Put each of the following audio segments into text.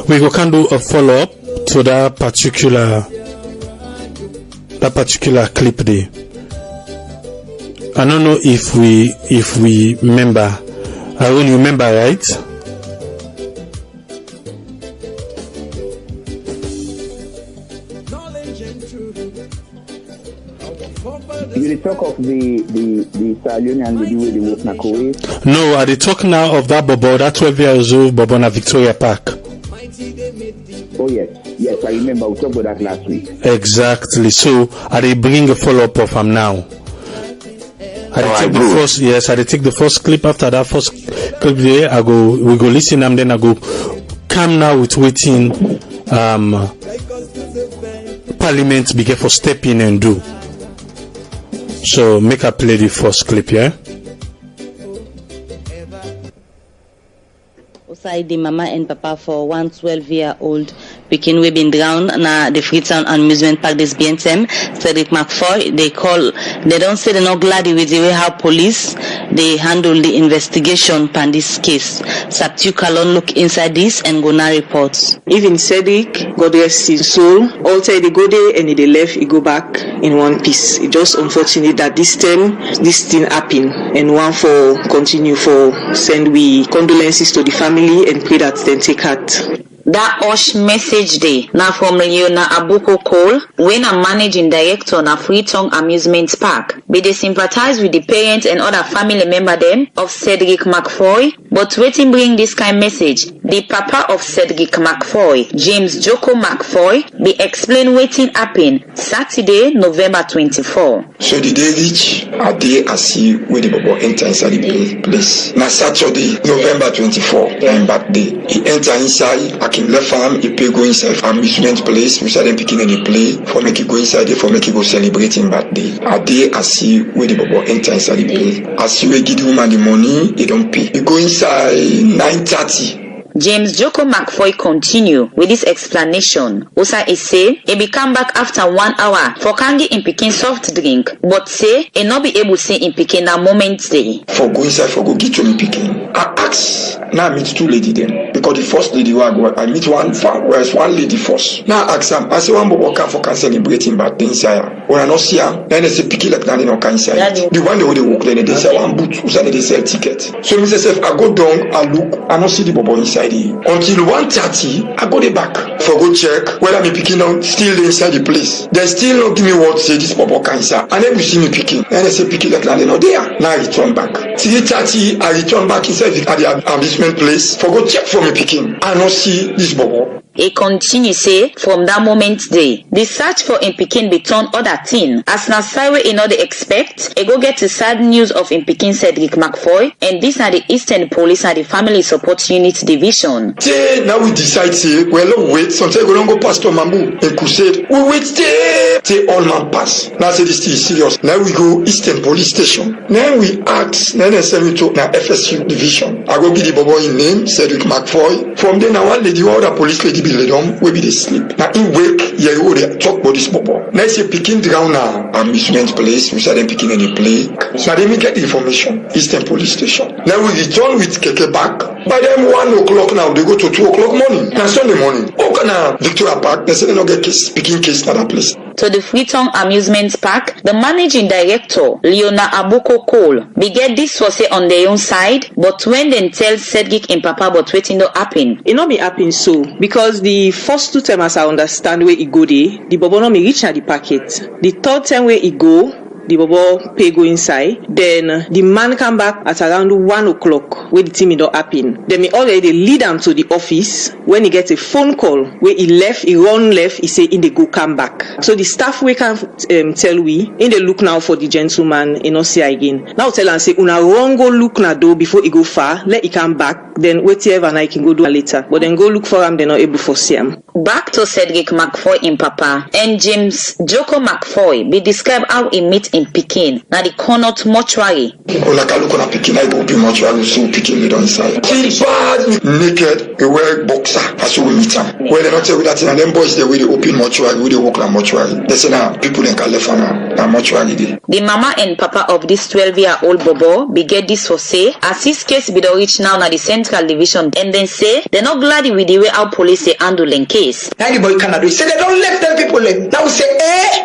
we can do a follow-up to that particular clip there. I don't know if we remember. I only remember, right? You talk of the Leone and the way they work na Kuwait? No, I talk now of that Bobo, that 12 years old Bobo na Victoria Park. Oh yes, I remember we talked about that last week. Exactly. So I bring a follow-up of him now. I take the first clip. After that first clip there, we go listen and then I go come now with waiting Parliament begin for step in and do. So make I play the first clip, yeah? Outside the mama and papa for 1 12-year-old Pekin we been drowned na the Freetown amusement park this BNTM. Cedric McFoy, they don't say they're not glad with the way how police they handle the investigation pan this case. Saptu Kalon look inside this and go now reports. Even Cedric, God rest his soul, all say they go there and they left, he go back in one piece. It's just unfortunate that this time this thing happen and one for continue for send we condolences to the family and pray that they take heart. That Osh message day now from Leone Abuko Cole, when a managing director na Freetown Amusement Park, be they sympathize with the parents and other family member them of Cedric McFoy, but waiting bring this kind message. The papa of Cedric McFoy, James Joko McFoy, be explain waiting happen Saturday, November 24. So the day reach a day I see where the Bobo enter inside the place. Now Saturday, November 24, and back day. He enter inside. I can left farm, he pay go inside amusement place, we saw them picking any play, for make it go inside there, for make it go celebrating birthday. A day I see where the Bobo enter inside the place. I see where give the woman the money, he don't pay. He go inside 9:30. James Joko McFoy continue with this explanation. Osa is say he be come back after 1 hour for candy in picking soft drink, but say he not be able to say in picking a moment day. For go inside, for go get to me picking. I ask, now I meet two lady then. Because the first lady I meet one lady first. Now I ask them, I say one Bobo come for can celebrating but the inside. When I not see her, then they say picky like that, they don't can inside. The one they walk, then they say one boot, who say they sell ticket. So me say, I go down, I look, I don't see the Bobo inside. Until 1:30, I go there back for go check whether me picking on still inside the place. They still not give me what say this Bobo cancer. And then we see me picking. And they say picking like that, they not there. Now I return back. 3:30, I return back inside at the amusement place for go check for me picking. I don't see this Bobo. He continue say from that moment day, the search for him Pekin be turned other thing. As na Saiwe he not they expect, he go get the sad news of him Pekin Cedric McFoy, and this are the Eastern Police and the Family Support Unit Division. Say now we decide say well wait, sometimes we don't go past Mambu and crusade. We wait till all man pass. Now say this thing is serious. Now we go Eastern Police Station. Then we ask, then they send me to now FSU Division. I go give the Bobo in name, Cedric McFoy. From then now one lady, all the police lady be lay down, we be they sleep. Now in wake, yeah, you they talk about this Bobo. Now say picking down now amusement place, we saw them picking any play. Now they may get the information, Eastern Police Station. Now we return with Keke back. By them 1 o'clock now, they go to 2 o'clock morning. Now Sunday morning. Okay now, Victoria Park, they say they don't get case, picking case in that place. To the Freetown Amusement Park, the managing director, Leone Abuko Cole, beget this was say on their own side, but when they tell Cedric and Papa but waiting no happen. It not be happen so, because the first 2 times as I understand where he go there, the Bobo no me reach at the packet. The third time where he go, the Bobo pay go inside. Then the man come back at around 1 o'clock where the team don't happen. Then me already lead him to the office. When he gets a phone call where he run left, he say in the go come back. So the staff we can tell we in the look now for the gentleman in not see again. Now tell and say una run go look na do before he go far. Let he come back. Then whatever and I can go do later. But then go look for him. They're not able to see him. Back to Cedric McFoy in Papa and James Joko McFoy be describe how he meet in Pekin. Now the Connaught mortuary. Like I look on a Pekin, I go be mortuary, so Pekin lay down inside. Feel bad, naked, he wear boxer. As we meet them. Well, they not tell you that in them boys they will open mortuary, we they work like mortuary. They say now people in Kaifala na mortuary dey. The mama and papa of this 12-year-old bobo beget this for say, as his case be the reach now na the central division, and then say they're not glad with the way our police say handling case. Anybody cannot do it. Say they don't let them people in. Now we say,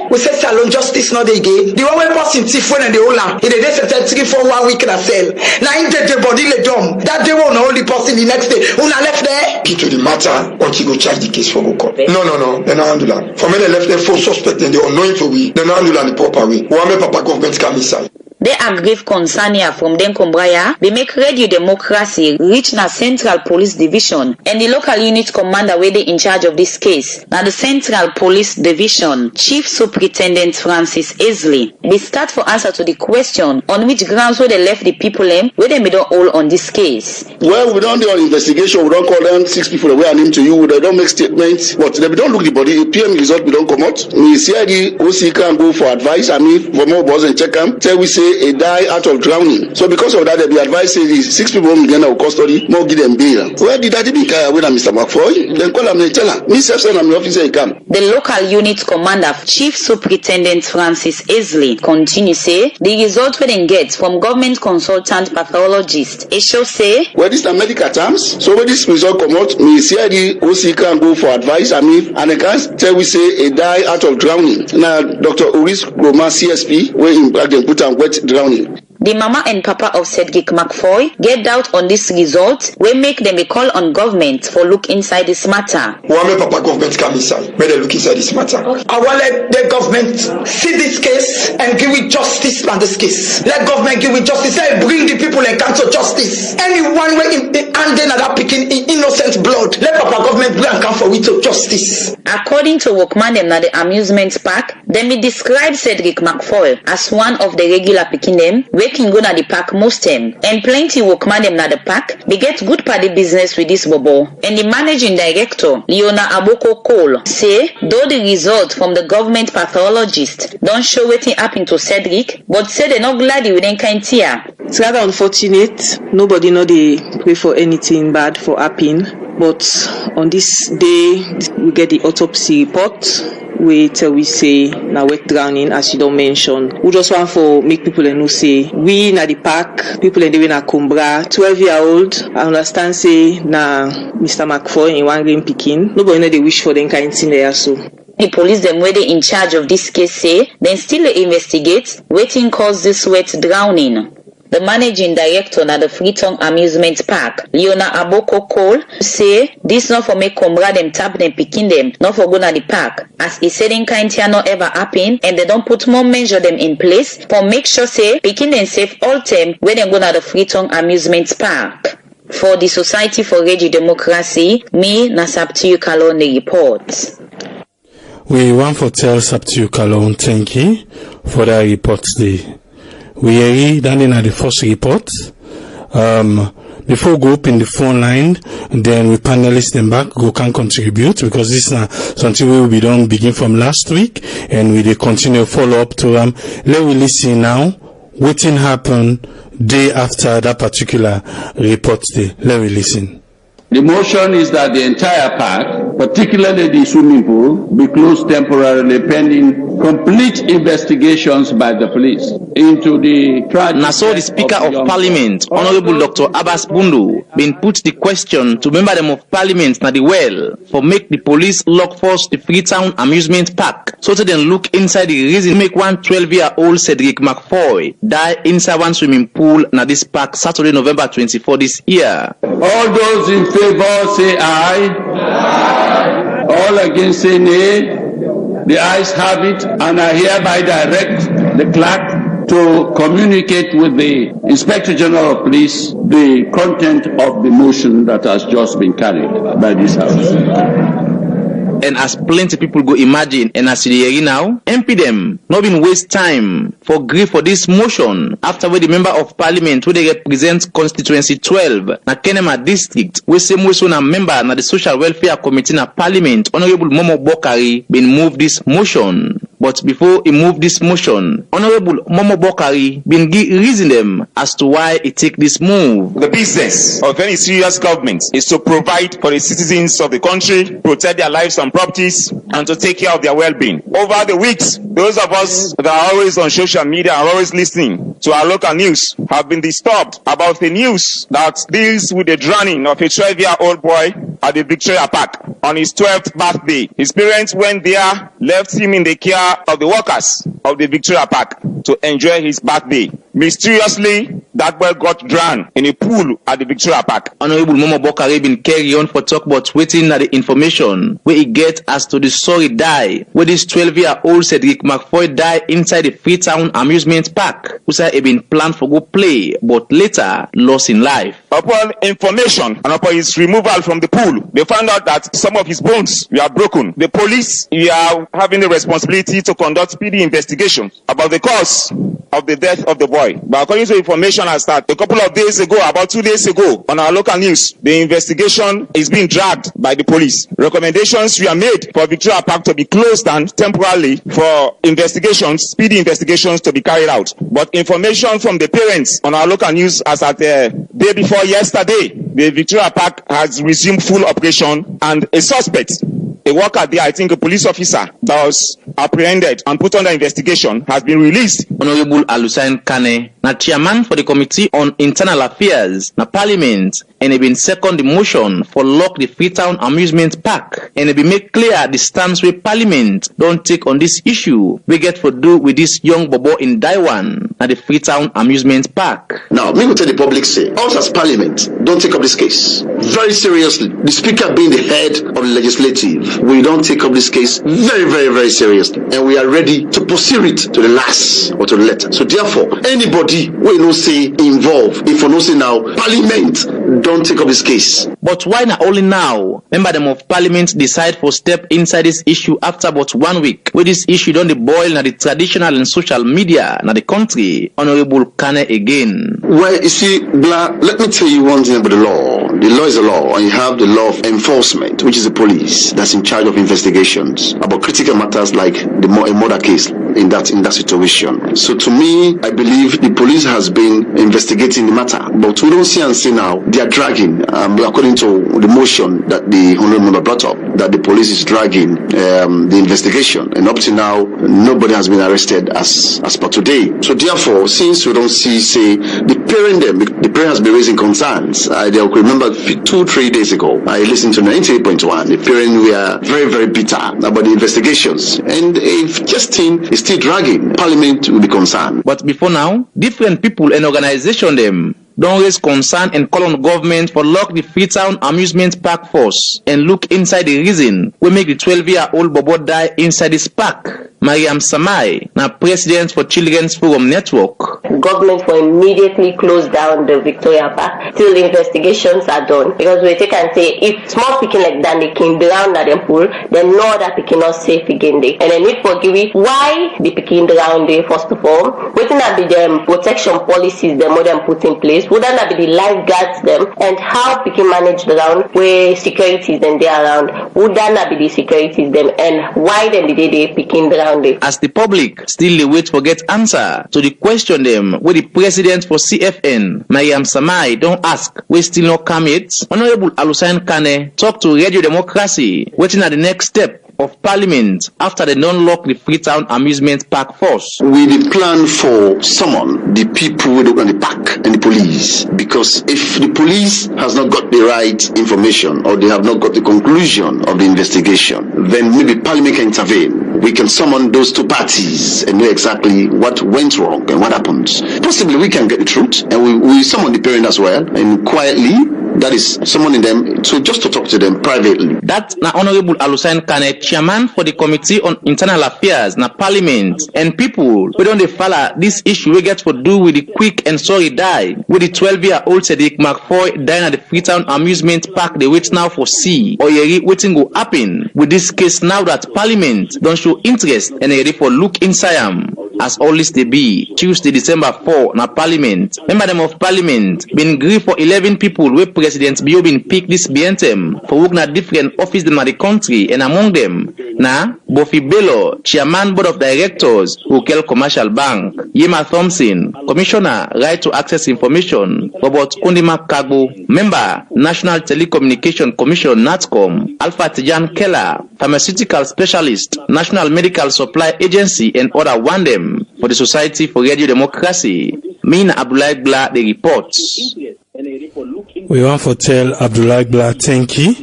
we say salon justice not they gay. The one way person thief when they hold on. If they say 3 for 1 week in a cell. Now in the body le dumb. That they won't hold the person the next day. Una left there. Key to the matter until go charge the case for go court. No. They not handle that. For me they left them for suspect and they unknowing for we. They not handle that the proper way. One me papa government come inside. They aggrieve concern here from Den Kombraya. They make Radio Democracy reach na Central Police Division and the local unit commander where they in charge of this case. Now the Central Police Division Chief Superintendent Francis Easley. They start for answer to the question on which grounds where they left the people where they made all on this case. Well, we don't do an investigation. We don't call them 6 people away and name to you. They don't make statements. But they don't look the body. PM result we don't come out. We CID OC can go for advice. I mean for more boss and check them. Tell we say a die out of drowning. So because of that, they be advised say these 6 people in Ghana custody, more give them bail. Where did that be carried away, Mr. McFoy? Then call them and tell her. Me self send am the officer he come. The local unit commander, Chief Superintendent Francis Easley, continue say the result we then get from government consultant pathologist. It show say well, this are medical terms. So when this result come out, me CID OC can go for advice. I mean, and they can tell we say a die out of drowning. Now, Dr. Oris Roma CSP, where in black them put on wet drowning. The mama and papa of Cedric McFoy get doubt on this result. We make them a call on government for look inside this matter. One me papa government come inside. May they look inside this matter. I want let the government see this case and give it justice on this case. Let government give it justice. Let bring the people and come to justice. Anyone where in handing that picking innocent blood. Let papa government bring and come for it to justice. According to workman them na the amusement park, they may describe Cedric McFoy as one of the regular picking them. Can go na the park most time, and plenty workman them na the park. They get good party business with this bobo. And the managing director, Leone Cole, say though the result from the government pathologist don't show wetin happen to Cedric, but say they not glad with them kind tear. It's rather unfortunate. Nobody know they pray for anything bad for happen. But on this day, we get the autopsy report. We say na wet drowning, as you don't mention. We just want for make people know say we na the park, people in the way na Kumbra, 12-year-old. I understand say na Mr. McFoy in one game picking. Nobody know they wish for them kind thing there so. The police them where they in charge of this case say then still investigate waiting cause this wet drowning. The managing director na the Freetown Amusement Park, Leone Cole, say this not for make Kumbra them tap them picking them, not for go na the park. As he said in kind here not ever happen and they don't put more measure them in place for make sure say picking them safe all time when they go na the Freetown Amusement Park. For the Society for Radio Democracy, me na Saptiu Kalon the report. We want to tell Saptiu Kalon thank you for that report today. We are done at the first report. Before we go up in the phone line, then we panelists them back, go can contribute because this is something we will be done begin from last week and we will continue follow up to them. Let we listen now. What happened day after that particular report day. Let we listen. The motion is that the entire park, particularly the swimming pool, be closed temporarily pending complete investigations by the police into the tragic. So the Speaker of Parliament, Honorable Dr. Abbas Bundu, been put the question to member them of Parliament na the well for make the police lock force the Freetown Amusement Park so to then look inside the reason make one 12-year-old Cedric McFoy die inside one swimming pool na this park Saturday, November 24 this year. All those in favor say aye. Aye. All against say nay. The ayes have it, and I hereby direct the clerk to communicate with the Inspector General of Police the content of the motion that has just been carried by this House. And as plenty people go imagine and as they now, MP them not been waste time for grief for this motion after where the member of Parliament who they represent constituency 12 na Kenema district where same way so na member na the Social Welfare Committee na Parliament Honorable Momo Bokari been moved this motion. But before he moved this motion, Honorable Momo Bokari been reason them as to why he take this move. The business of any serious government is to provide for the citizens of the country, protect their lives and properties, and to take care of their well-being. Over the weeks, those of us that are always on social media and always listening to our local news have been disturbed about the news that deals with the drowning of a 12-year-old boy at the Victoria Park on his 12th birthday. His parents went there, left him in the care of the workers of the Victoria Park to enjoy his birthday. Mysteriously, that boy got drowned in a pool at the Victoria Park. Honorable Momo Bokari been carry on for talk about waiting at the information where he get as to the story die where this 12-year-old Cedric McFoy die inside the Freetown amusement park, who said he been planned for go play but later lost in life. Upon information and upon his removal from the pool, they found out that some of his bones were broken. The police are having the responsibility to conduct speedy investigation about the cause of the death of the boy. But according to information as that a couple of days ago, about 2 days ago, on our local news, the investigation is being dragged by the police. Recommendations were made for Victoria Park to be closed down temporarily for investigations, speedy investigations to be carried out. But information from the parents on our local news as at the day before yesterday, the Victoria Park has resumed full operation, and a suspect, a worker there, I think a police officer that was apprehended and put under investigation, has been released. Honorable Alusain Kane, na chairman for the Committee on Internal Affairs na Parliament, and he been second the motion for lock the Freetown amusement park, and he been make clear the stance where Parliament don't take on this issue we get for do with this young bobo in Daiwan at the Freetown amusement park. Now, me go tell the public say, us as Parliament don't take up this case very seriously. The Speaker being the head of the legislative, we don't take up this case very, very, very seriously, and we are ready to pursue it to the last or to the letter. So therefore, anybody we no say involved, if we no say now, Parliament don't take up this case. But why not only now? Member them of Parliament decide for step inside this issue after about 1 week, where this issue don't boil na the traditional and social media na the country. Honorable Kane again. Well, you see, let me tell you one thing about the law. The law is a law, and you have the law of enforcement, which is the police that's in charge of investigations about critical matters like a murder case in that situation. So to me, I believe the police has been investigating the matter, but we don't see and see now they are dragging, according to the motion that the honorable member brought up, that the police is dragging the investigation, and up to now nobody has been arrested as per today. So therefore, since we don't see, say, the parent has been raising concerns. I remember 2-3 days ago, I listened to 98.1. The parents were very, very bitter about the investigations, and if this thing is still dragging, Parliament will be concerned. But before now, different people and organizations them don't raise concern and call on government for lock the Freetown amusement park force and look inside the reason we make the 12-year-old bobo die inside this park. Mariam Samai, now president for Children's Forum Network. Government will immediately close down the Victoria Park till investigations are done. Because we take and say, if small picking like that, they can drown at the pool, then no that picking not safe again. And then if forgive why the picking drown there, first of all, wouldn't that be the protection policies the modern put in place? Wouldn't that be the lifeguards them? And how picking manage around where securities then they around? Wouldn't that be the securities them? And why then did they picking drown? As the public still wait for get answer to the question them where the president for CFN, Mariam Samai, don't ask, we still not come yet. Honorable Alusain Kane talk to Radio Democracy, waiting at the next step of Parliament after they don't lock the Freetown amusement park force. We the plan for summon the people who look on the park and the police, because if the police has not got the right information or they have not got the conclusion of the investigation, then maybe Parliament can intervene. We can summon those two parties and know exactly what went wrong and what happens. Possibly we can get the truth, and we summon the parent as well, and quietly, that is summoning them to just to talk to them privately. That's na Honorable Alusain Kane, chairman for the Committee on Internal Affairs na Parliament, and people we don't follow this issue we get for do with the quick and sorry die with the 12-year-old Cedric McFoy dying at the Freetown amusement park. They wait now for see or yeri waiting go happen with this case now that Parliament don't show interest and ready for look inside them. As always they be, Tuesday December 4 na Parliament. Member them of Parliament been grieved for 11 people where President Bio been picked this BNTM for work na different office them at the country, and among them na Bofi Bello, Chairman Board of Directors, Ukel Commercial Bank, Yema Thompson, Commissioner, Right to Access Information, Robert Kundima Kagu, Member, National Telecommunication Commission, NATCOM, Alpha Tijan Keller, Pharmaceutical Specialist, National Medical Supply Agency, and other WANDEM for the Society for Radio Democracy. Mina Abdullah Bla, the reports. We want to tell Abdullah Bla thank you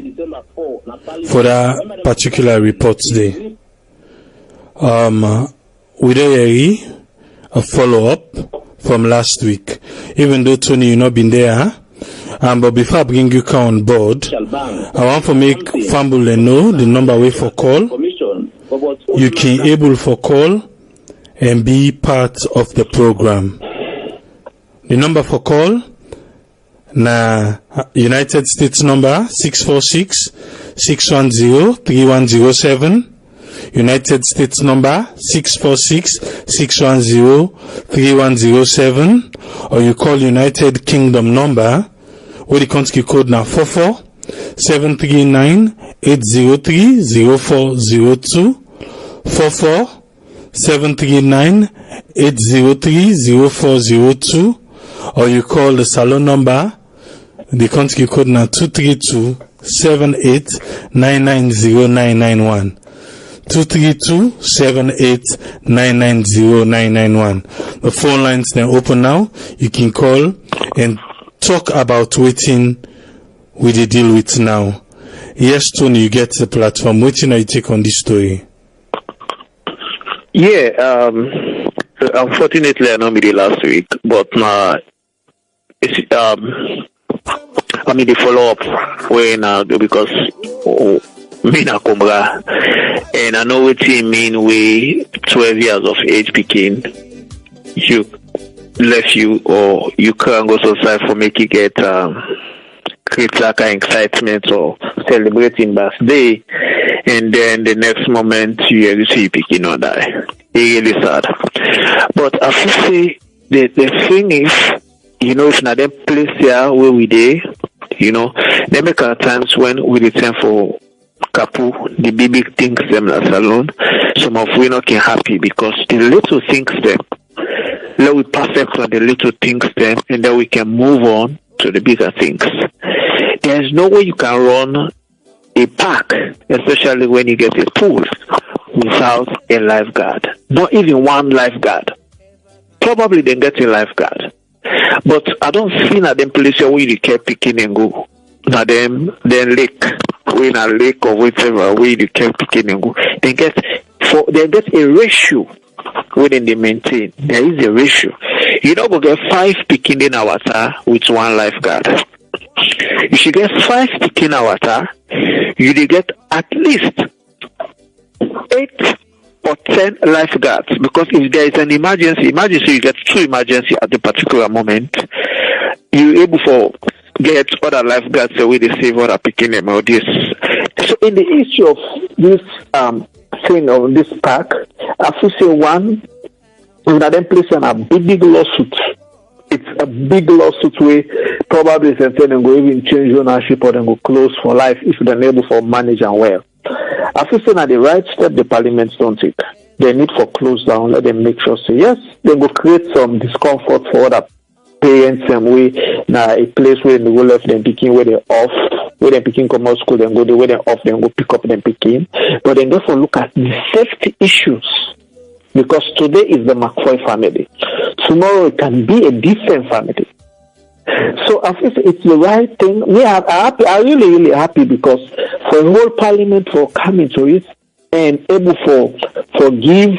for that particular report today. We don't a follow-up from last week. Even though Tony, you not been there, but before I bring you on board, I want to make Fambule know the number way for call. You can able for call and be part of the program. The number for call na United States number 646-610-3107. United States number 646-610-3107, or you call United Kingdom number where the country code now 44-739-803-0402, 44-739-803-0402, or you call the salon number, the country code now 232-78-990-991. 232-78-990-991. The phone lines then open now. You can call and talk about waiting with the deal with now. Yes, Tony, you get the platform. Waiting, I take on this story. Yeah, unfortunately, I know me the last week, but I mean the follow up when because me na Kumbra, and I know what it mean we 12 years of age picking you left you or you can't go outside for make you get create like excitement or celebrating birthday, and then the next moment you see picking or die. It's really sad. But I feel say the thing is, you know, if not them place here where we there, you know, there make a times when we return for Kapu, the big things them as alone. Some of we not can happy because the little things them, let we perfect on the little things them, and then we can move on to the bigger things. There's no way you can run a park, especially when you get a pool, without a lifeguard. Not even one lifeguard. Probably they get a lifeguard. But I don't see that them place where you can picking and go. Now them lake, when a lake or whatever, where you can picking and go. They get a ratio within they maintain. There is a ratio. You don't go get 5 picking in a water with one lifeguard. You should get 5 picking a water. You will get at least 8 or 10 lifeguards, because if there is an emergency, you get 2 emergency at the particular moment, you're able to get other lifeguards the way they save other picking them or this. So in the issue of this thing of this park, I have to say one, in that place on a big lawsuit. It's a big lawsuit where probably they go even change ownership or then go close for life if they're able to manage and well. I feel that the right step the parliament don't take. They need for close down, let them make sure say yes, they go create some discomfort for other parents and we now a place where they go left them picking where they off, where they picking come out school, then go the way they off, then go pick up them picking. But then therefore look at the safety issues. Because today is the McCoy family. Tomorrow it can be a different family. So I feel it's the right thing. I'm really happy because for the whole parliament for coming to it and able for give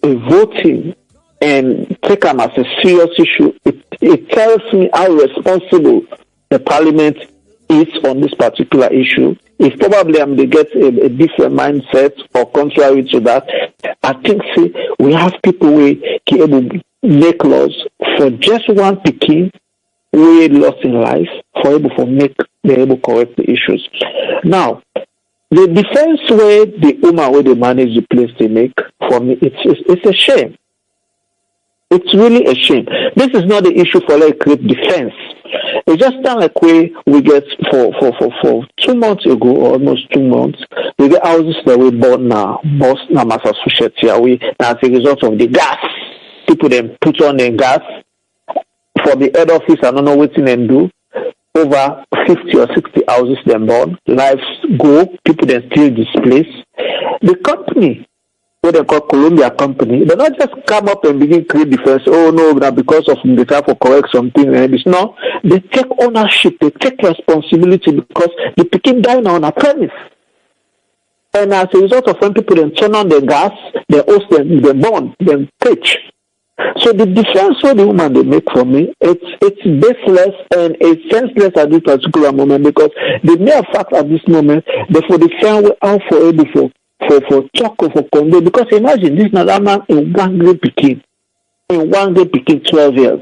a voting and take them as a serious issue, it tells me how responsible the parliament is on this particular issue. If probably they get a different mindset or contrary to that, I think we have people who can able make laws for just one picking we lost in life for able to be able to correct the issues. Now, the defense way the woman where they manage the place they make, for me, it's a shame. It's really a shame. This is not the issue for like great defense. It just sounds like we get for 2 months ago, or almost 2 months, We get houses that we bought now, boss now Massachusetts here. We as a result of the gas. People then put on the gas for the head office. I don't know what they do. Over 50 or 60 houses then born. Lives go. People then still displaced. The company, what they call Columbia Company, they not just come up and begin create defense. Oh no, that because of the try for correct something and this. No, they take ownership. They take responsibility because the picking down on a premise. And as a result of when people then turn on the gas, they host them, they burn, then pitch. So the defense for the woman they make for me, it's baseless and it's senseless at this particular moment because the mere fact at this moment, they for the fan way out for able for talk or for convey. Because imagine this another man in one grade picking, 12 years.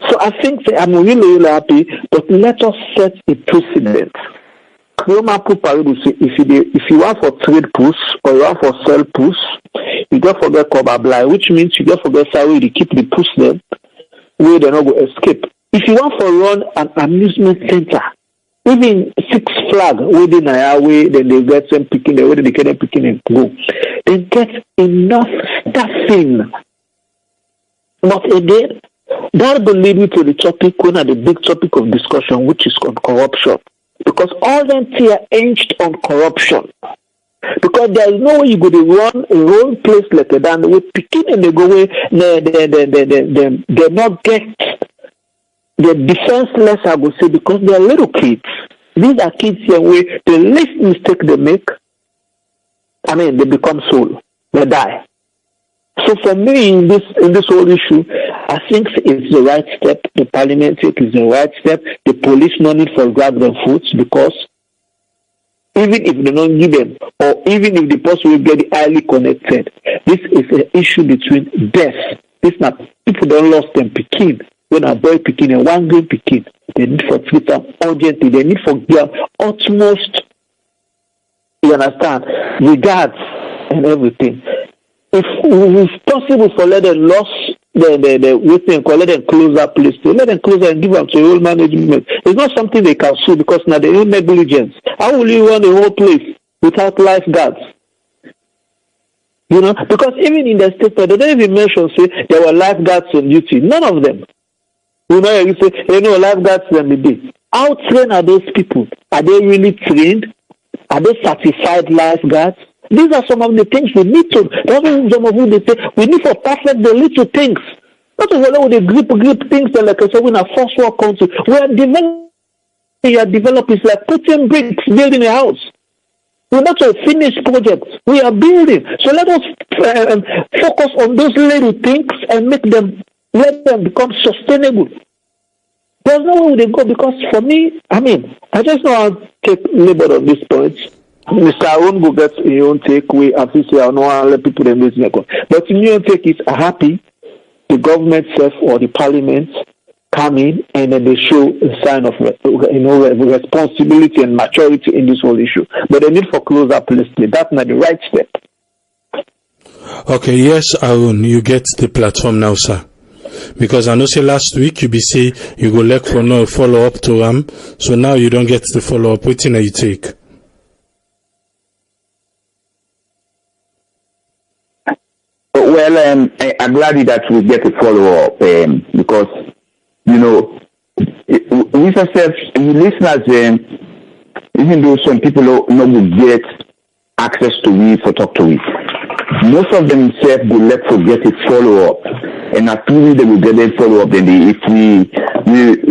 So I think I'm really happy, but let us set a precedent. If you want for trade push or you want for sell push, you don't forget cover blind, which means you don't forget salary to keep the push them where they not go escape. If you want for run an amusement center, even Six Flag within a highway, then they get them picking the way they get them picking and go. They get enough staffing. But again, that will lead me to the topic, one of the big topic of discussion, which is on corruption. Because all them here hinged on corruption. Because there is no way you go to run a whole place like that. They picking and they go away, they not get the defenseless, I would say, because they are little kids. These are kids here where the least mistake they make, they become soul. They die. So for me, in this whole issue, I think it's the right step. The Parliamentary is the right step. The police no need for grab their foots because even if they don't give them, or even if the person will get highly connected, this is an issue between death. This not people don't lost them picking. When a boy picking and one girl picking, they need for treat them urgently. They need for give utmost, you understand, regards and everything. If it's possible for let them lost the waiting, let them close that place, let them close and give them to the whole management. It's not something they can sue because now they own negligence. How will you run the whole place without lifeguards? You know, because even in the statement, they don't even mention say there were lifeguards on duty. None of them. You know, you say, lifeguards them be big. How trained are those people? Are they really trained? Are they certified lifeguards? These are some of the things we need to. That's some of the things we need to perfect the little things. Not to follow the grip things that like I said in a first world country. We are developing is like putting bricks, building a house. We're not a finished project. We are building. So let us focus on those little things and let them become sustainable. There's no way they go because for me, I just know how to take labor on this point. Mr. Aaron will get your own take. We obviously I don't want to let people in this record. But in your take is happy the government self or the parliament come in and then they show a sign of responsibility and maturity in this whole issue. But they need for closer publicity. That's not the right step. Okay, yes, Aaron, you get the platform now, sir. Because I know say last week you be say you go look for no follow up to him, so now you don't get the follow up. What thing you take? Well, I'm glad that we get a follow-up because, we ourselves, listeners, even though some people not will get access to we for talk to we, most of them themselves will let for get a follow-up. And after they will get a follow-up, then if we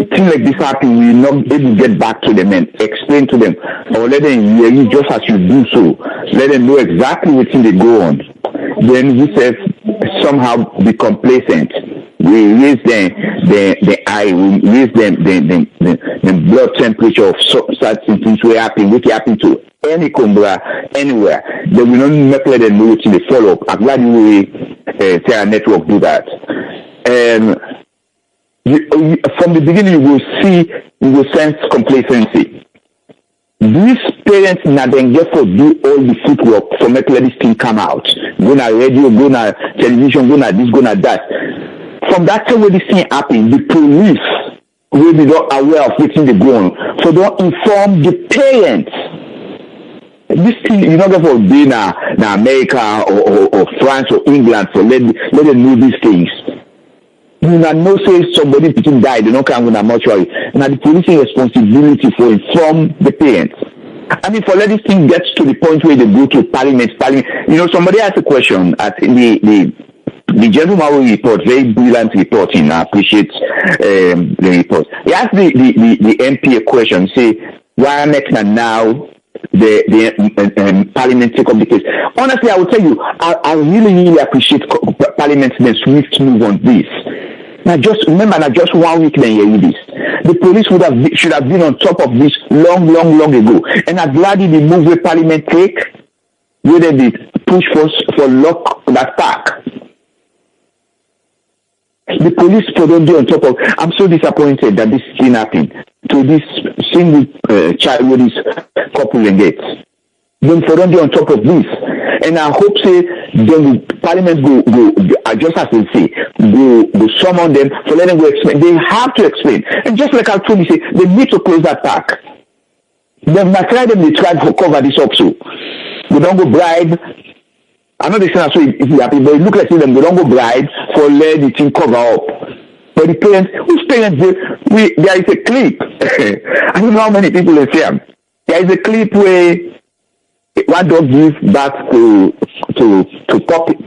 things like this happen, we not able to get back to them and explain to them, or let them hear you just as you do so. Let them know exactly what thing they go on. Then we say somehow be complacent. We raise the eye, we raise the blood temperature of certain things will happen, which happen to any Kumbra anywhere. They will not let them know what they follow up. I'm glad we say our network do that. And from the beginning you will sense complacency. These parents now then get for do all the footwork for make let this thing come out. Go na radio, go na television, go na this, go na that. From that time when this thing happen, the police will be not aware of what they go on. So don't inform the parents. This thing, you not going to be na America or France or England for let them know these things. You know, say somebody between died, you know, come with a mortuary. Now the police responsibility for inform the parents. I mean, for let this thing get to the point where they go to Parliament. You know, somebody asked a question at the gentleman who report, very brilliant reporting. I appreciate the report. He asked the MP a question, say, why next and now the Parliament take up the case? Honestly, I will tell you, I really appreciate Parliament's swift move on this. Now, just 1 week then you hear this. The police should have been on top of this long ago. And I'm glad the move with Parliament take, where they push for lock that park. The police for don't be on top of. I'm so disappointed that this thing happened to this single child with this couple and gates. Then for don't be on top of this, and I hope say then the Parliament go just as they say go summon them for let them go explain. They have to explain, and just like I told you, say they need to close that park. Then I try them. They try to cover this up so we don't go bribe. I know they say so if you happy, but it look like them they don't go bribe for let the thing cover up. But the parents, whose parents there is a clip. I don't know how many people they say. There is a clip where one dog gives back to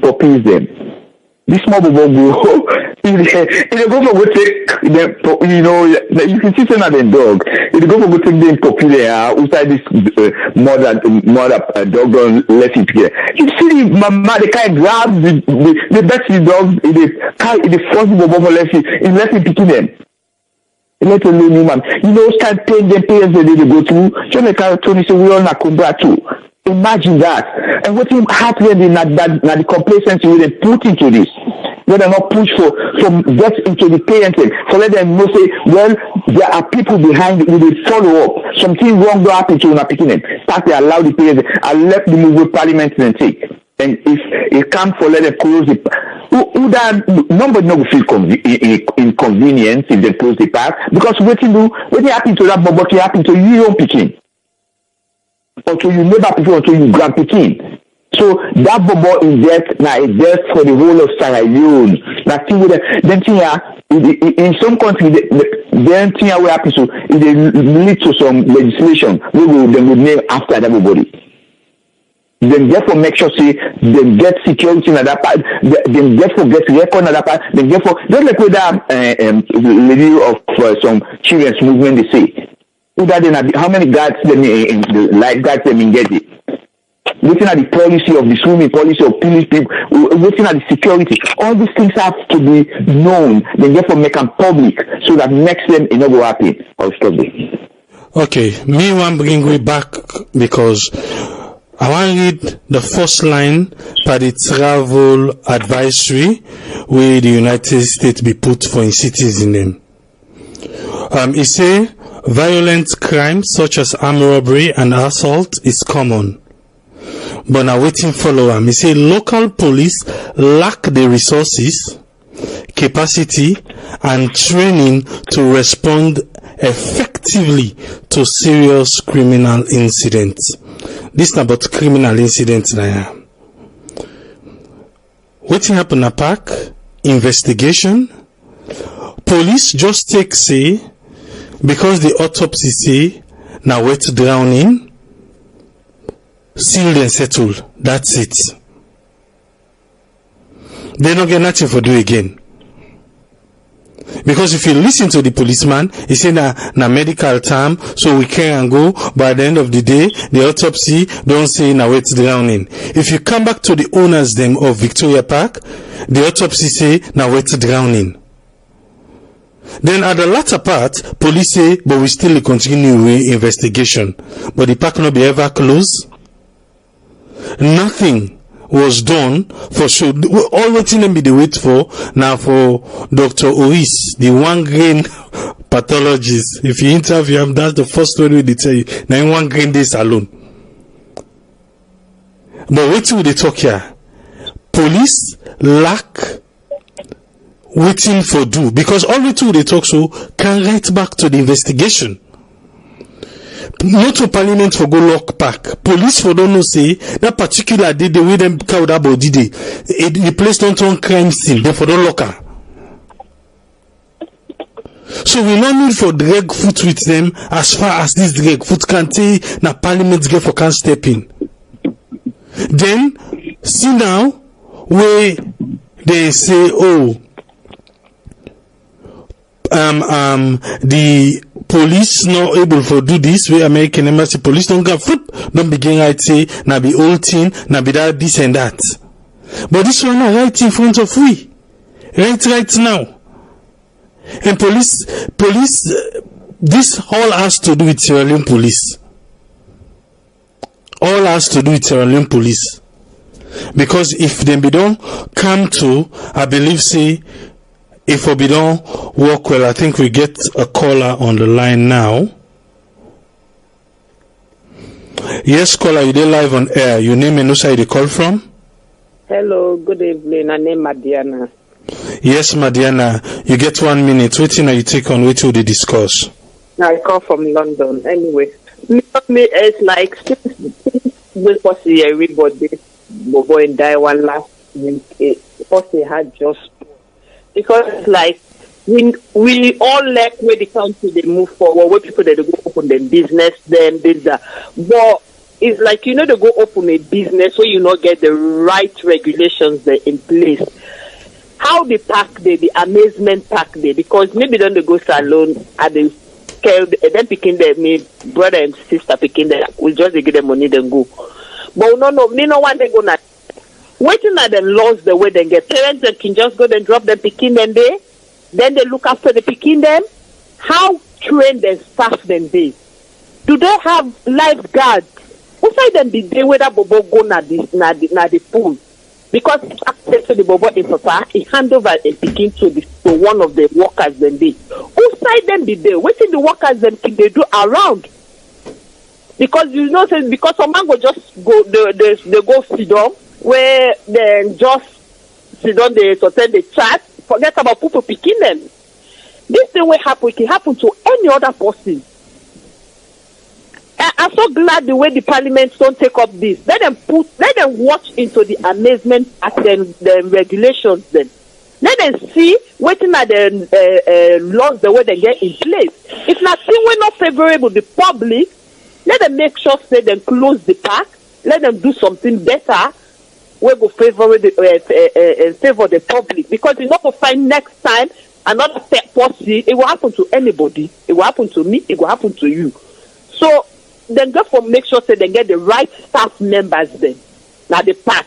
puppies them. This small boy go if they go for go take them, you know, you can see some of them dog. If they go for go take them puppy there outside this mother dog don't let it get. You see the mama they can't grab the Betsy dog the first boy for left it picking them. Let alone man. You know, start paying them parents that they go to. Jamaica Tony say we all not come back too. Imagine that. And what happened in the complacency we put into this. Let them not push from get into the parents. So let them know say, well, there are people behind it, we will follow up. Something wrong will happen to una picking them. Start to allow the parents. I left the move with Parliament and take. And if it comes for let them close the who that nobody no feel inconvenience if they close the park because what happen to that but what happen to you own picking. Or to your neighbor people or to your grand picking. So that bobo is death now is death for the whole of Sierra Leone. Now thing with then thing in some countries then thing will happen so it lead to some legislation we will name after everybody. Then therefore make sure say they get security in that part, then therefore get record in that part, then therefore just like with that lady of some children's movement they say. How many guards them in the lifeguards them in get it? Looking at the policy of the swimming policy of police people, looking at the security, all these things have to be known, then therefore make them public so that next time it not go happen. I'll stop there. Okay, me want bring we back because I want to read the first line by the travel advisory where the United States be put for in citizen name. It say violent crimes such as armed robbery and assault is common. But now waiting follow him. He say local police lack the resources, capacity, and training to respond effectively to serious criminal incidents. This is about criminal incidents now. Waiting happen a park, investigation. Police just take say because the autopsy say now wet drowning. Sealed and settled. That's it. They don't get nothing for do again. Because if you listen to the policeman, he said na medical term, so we can go. By the end of the day, the autopsy don't say na wet drowning. If you come back to the owners them of Victoria Park, the autopsy say na wet drowning. Then at the latter part, police say, but we still continue with investigation. But the park not be ever closed. Nothing was done for sure. All what them be the wait for now for Dr. Ois, the one grain pathologist. If you interview him, that's the first story they tell you. Now in 1 grain days alone. But wait till they talk here. Police lack waiting for do because all the two they talk so can write back to the investigation. not to Parliament for go lock park. Police for don't know say that particular day the way them carry that body day. The place don't turn crime scene. They for don't lock her. So we no need for drag foot with them as far as this drag foot can say na Parliament get for can step in. Then see now where they say the police not able to do this where American embassy police don't get foot don't begin right say na be old thing na be that this and that. But this one now right in front of we right now. And police, this all has to do with Sierra Leone police. All has to do with Sierra Leone police. Because if them be don't come to, I believe, say, if we don't work well, I think we get a caller on the line now. Yes, caller, you there live on air. Your name and who side you call from? Hello, good evening. My name is Madiana. Yes, Madiana, you get 1 minute. Waiting, you take on wait till they discuss. I come from London. Anyway, it's like we possibly everybody go and die one last week. Possibly had just because like we all like where the country they move forward, where people they go open their business, then this that. But it's like they go open a business where you not get the right regulations there in place. How the park day, the amazement park day, because maybe don't they go salon and they scale them picking them, me brother and sister picking them, we just give them money then go. But no, me no one they go not waiting at the laws the way they get parents that can just go and drop them picking them there, then they look after the picking them. How trained and staff them they? Do they have lifeguards? Who say them the day where that bobo go na the pool? Because access to the bobo in Papa, he hand over a picking to one of the workers then they. Who side them the day? What the workers then they do around? Because because some man go just go they go sit down where they just sit down they attend the chat, forget about people picking them. This thing will happen, it can happen to any other person. I'm so glad the way the Parliament don't take up this. Let them watch into the amazement at the regulations then. Let them see waiting at the laws the way they get in place. If nothing we're not favorable to the public, let them make sure say them close the park. Let them do something better. We go favor the public, because you're not going to find next time another person. It will happen to anybody. It will happen to me. It will happen to you. So then just for make sure that they get the right staff members then. Now the park.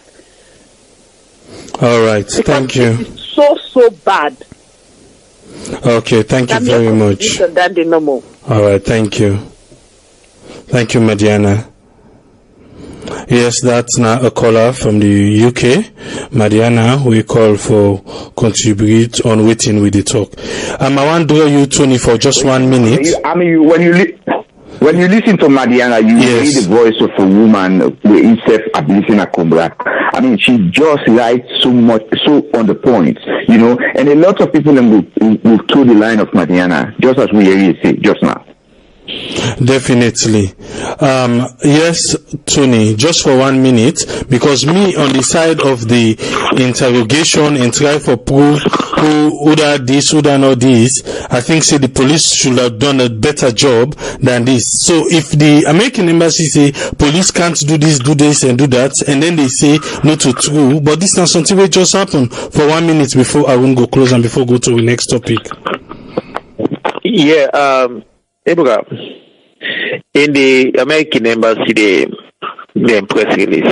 All right. Thank you. It's so bad. Okay. Thank you very much. All right. Thank you. Thank you, Madiana. Yes, that's now a caller from the UK. Madiana, we call for contribute on waiting with the talk. I want to do you, Tony, for just 1 minute. I mean, when you listen to Madiana, you hear the voice of a woman with self-abusing a cobra. I mean, she just writes so much, so on the point, and a lot of people will toe the line of Madiana, just as we hear you say just now. Definitely. Yes, Tony, just for 1 minute, because me on the side of the interrogation and try for proof who that this, who that not this, I think say the police should have done a better job than this. So if the American embassy say police can't do this and do that, and then they say not to true, but this is not something will just happen for 1 minute before I won't go close and before go to the next topic. Yeah, Abraham, in the American embassy, they press release.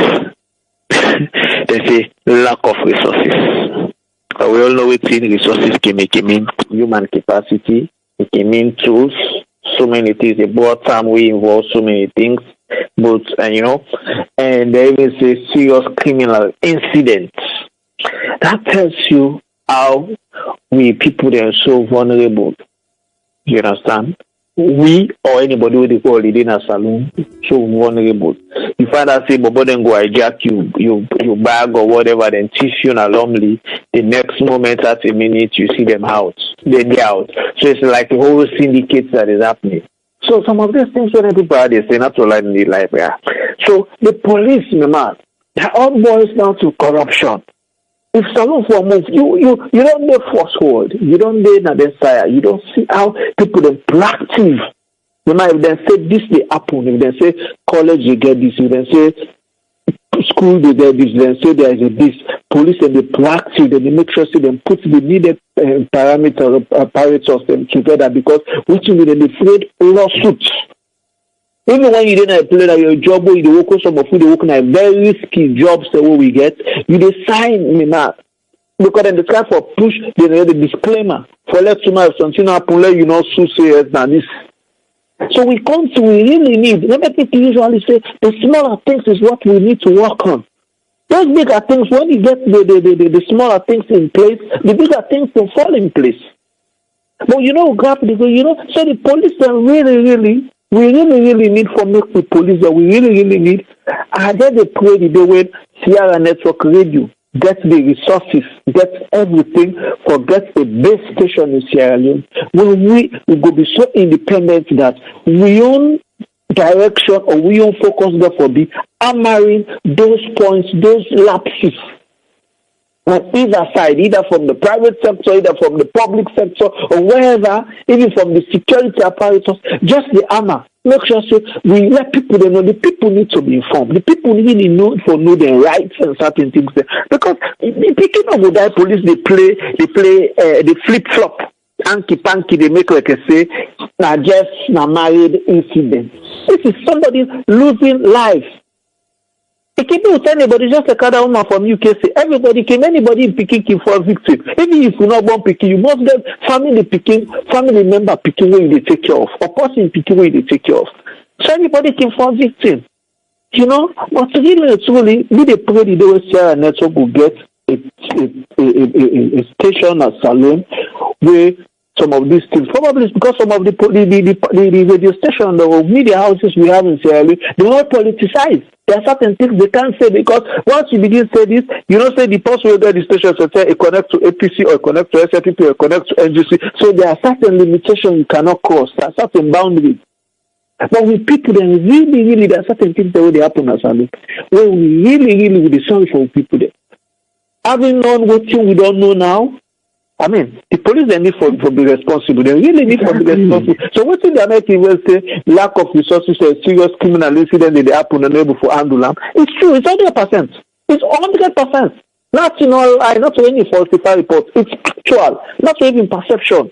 They say lack of resources. We all know it's in resources can make it mean human capacity, it can mean tools, so many things. The board time we involve so many things, but and they even say serious criminal incidents. That tells you how we people they are so vulnerable. You understand? We or anybody with the holiday in a saloon so vulnerable. You find out say Bobo then go hijack you bag or whatever, then teach you normally. The next moment at a minute you see them out. Then they're out. So it's like the whole syndicate that is happening. So some of these things when people are they say not to lie in the life, yeah. So the police, man, that all boils down to corruption. If someone for move, you don't know falsehood, you don't know that desire, you don't see how people are proactive. If they say this they happen, if they say college they get this, if they say school they get this, then say there is a this, police and they proactive, then they make sure they put the needed apparatus them together, because which will be the afraid lawsuits. Even when you didn't play that your job where you work on some of you work on very risky jobs the way we get, you decide me now. Because then the try for push the disclaimer for let you know if something happen, let you know so serious than this. So we really need, remember people usually say the smaller things is what we need to work on. Those bigger things, when you get the smaller things in place, the bigger things will fall in place. But so the police are we really need for make the police that we really need. I then they pray the day when Sierra Network Radio get the resources, get everything, forget the base station in Sierra Leone. When we go be so independent that we own direction or we own focus therefore be hammering those points, those lapses. On either side, either from the private sector, either from the public sector, or wherever, even from the security apparatus, just the hammer. Make sure we let people know. The people need to be informed. The people really know their rights and certain things. Because the picking of the police, they flip flop, anki panky. They make like I say, just married incident. This is somebody losing life. It can't be with anybody, just like other woman from UK say, everybody came, anybody picking for victim. Even if you not born picking, you must get family member picking where they take care of, or person picking where they take care of. So everybody came for victim. But really, truly, we the pray the way Sierra Network will get a station, a salon, where some of these things, probably because some of the radio station, the media houses we have in Sierra Leone, they are politicized. There are certain things they can't say, because once you begin to say this, say the person will get the station, so say it connect to APC or connect to SLP or connect to NGC. So there are certain limitations you cannot cross. There are certain boundaries. But with people, then really, there are certain things that will happen as well. When we really will be sorry for people there. Having known what we don't know now, the police they need for be responsible. They really need for be responsible. So what the American will say, lack of resources and serious criminal incident that they happen unable for handle them. It's true. It's 100%. It's 100%. Not not any falsify report. It's actual. Not even perception.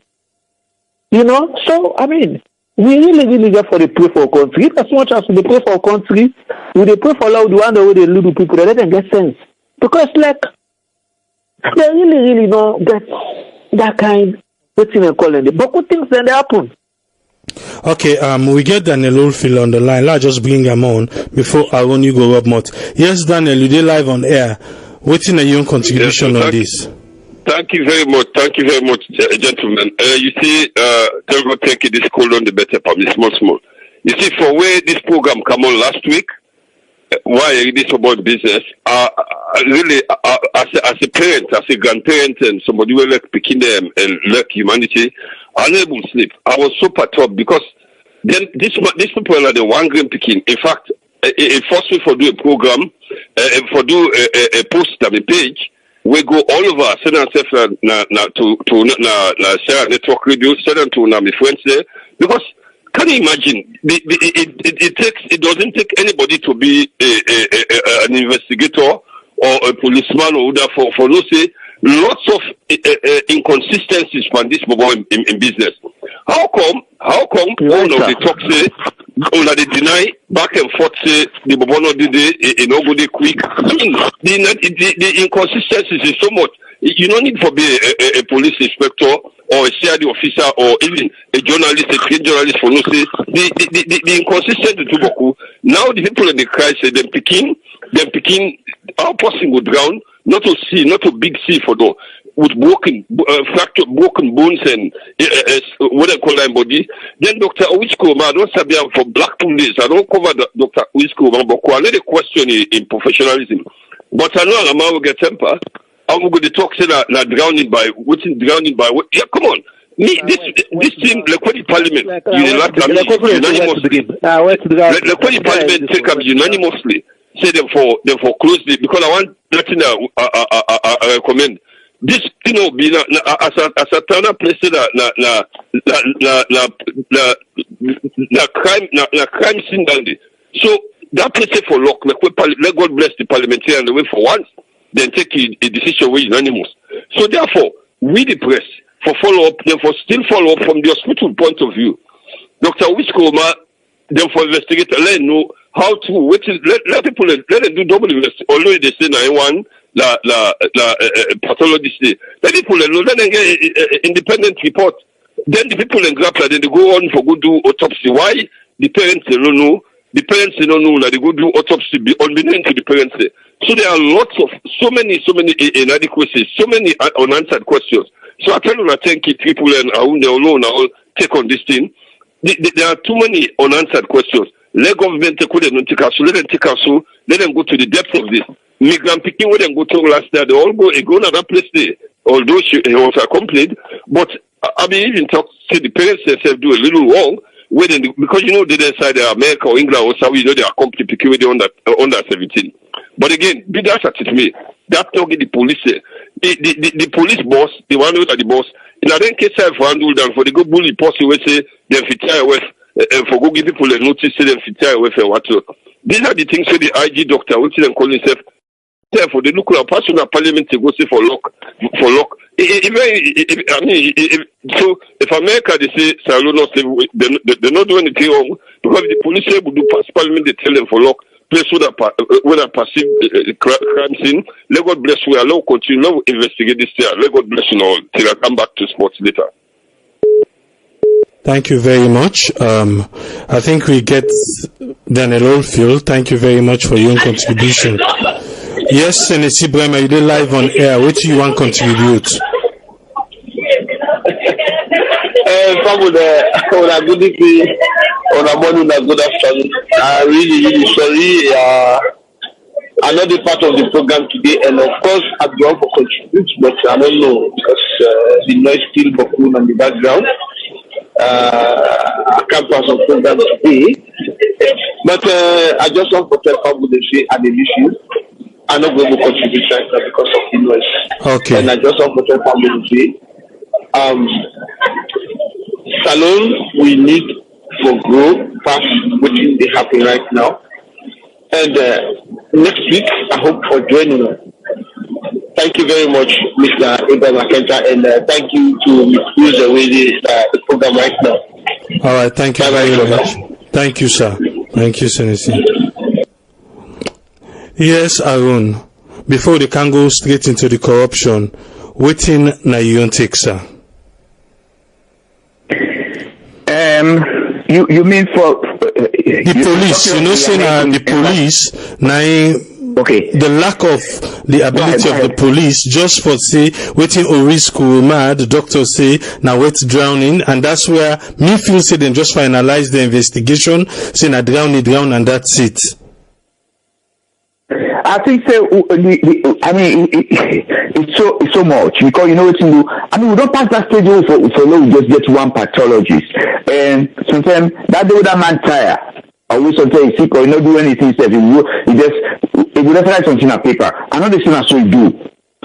So we really get for the pray for our country. If as much as we pray for our country, we pray for loud one way they little people, they let them get sense. Because they really don't get that kind of thing and calling it. But good things then they happen. Okay, we get Daniel Oldfield on the line. Let's just bring him on before I want you go up more. Yes, Daniel, you did live on air. Waiting a young contribution on this. Thank you very much, gentlemen. You see, don't take this call on the better public, small. You see, for where this program come on last week, why it is about business, really, as a parent, as a grandparent, and somebody who like picking them and like humanity, unable to sleep. I was so perturbed because then these people are the one gram picking. In fact, it forced me for do a program, for do a post on the page. We go all over, send ourselves to Sierra Network Radio, send them to my friends there, because. Can you imagine? It doesn't take anybody to be an investigator or a policeman or whatever for no say lots of inconsistencies from this mobile in business. How come one of the talk say they deny back and forth say the Bobono did it no go quick? The inconsistencies is so much. You don't need to be a police inspector or a CID officer or even a journalist, a trained journalist for no say the inconsistent to Boku. Now the people in the cry say them picking our person go drown, not to big sea for though, with fractured broken bones and what I call them body. Then Dr. Owiskoma, I don't say for black police, I don't cover Dr. Owiskoma, but I let a question in professionalism. But I know I'm get temper. I'm going to talk say that drowning by what? Yeah, come on. This thing, like when the Parliament unanimously, like when the Parliament take up unanimously, say them for closely, because I want nothing I recommend. This, you know, be as a Tana place na crime scene down there. So that place for lock, let God bless the parliamentary and the way for once, then take a decision where unanimous. So therefore, we the press for follow up, then for still follow up from the hospital point of view. Dr. Wiskoma, then for investigator, let them know how to let people let them do double investigation. Although they say 91 pathologist, let people know, let them get independent report. Then the people in Grappa, then they go on for go do autopsy. Why the parents they don't know? The parents they don't know that they go do autopsy unbeknown to the parents. So there are lots of so many inadequacies, so many unanswered questions. So I tell you, I think people and they all take on this thing. There are too many unanswered questions. Let government take let them take us, let them go to the depth of this. Migrant picking where them go to last year, they all go another place there. Although she was accompanied, but I mean even talk to the parents themselves do a little wrong because you know they decide America or England or Saudi, you know they accompany picking with under 17. But again, be that at it me. That talking the police the police boss, the one who are the boss, in a then case for handle down for the go bully posse we say them fit away for go give people a notice say them fit away for what. These are the things that the IG doctor which them call himself. Therefore, the nuclear person at Parliament to go see for lock. So if America they say Salona they're not doing anything wrong because the police will do pass Parliament they tell them for lock. Place when I perceive crime scene. Let God bless you. Allow continue. Let investigate this year. Let God bless you all. Till I come back to sports later. Thank you very much. I think we get Daniel Oldfield. Thank you very much for your contribution. Yes, Senator Ibrahim, you did live on air. What do you want to contribute? Good afternoon. Really sorry. I'm not a part of the program today, and of course, I'd want to contribute, but I don't know because the noise still buckling on the background. I can't pass on program today, but I just want to tell people they say an issue. I'm not going to contribute right now because of the noise. Okay. And I just want to tell people to say, Salon, we need for grow past what is happening right now. And next week, I hope for joining us. Thank you very much, Mr. Abraham Makenta, and thank you to use the program right now. All right, thank you very much. Thank you, sir. Thank you, Senator. Yes, Arun. Before they can go straight into the corruption, waiting na you take, sir. You mean for the police? You know, saying the police the lack of the ability of the police just for say waiting or risk mad the doctor say now wait drowning, and that's where me feel say them just finalize the investigation, say na drown and that's it. I think so. It's so much because you know what you do. I mean, we don't pass that stage for long. We just get one pathologist, and sometimes that the other man tire. Always sometimes he's sick or he not do anything. He will write something on paper. I know the same as we do.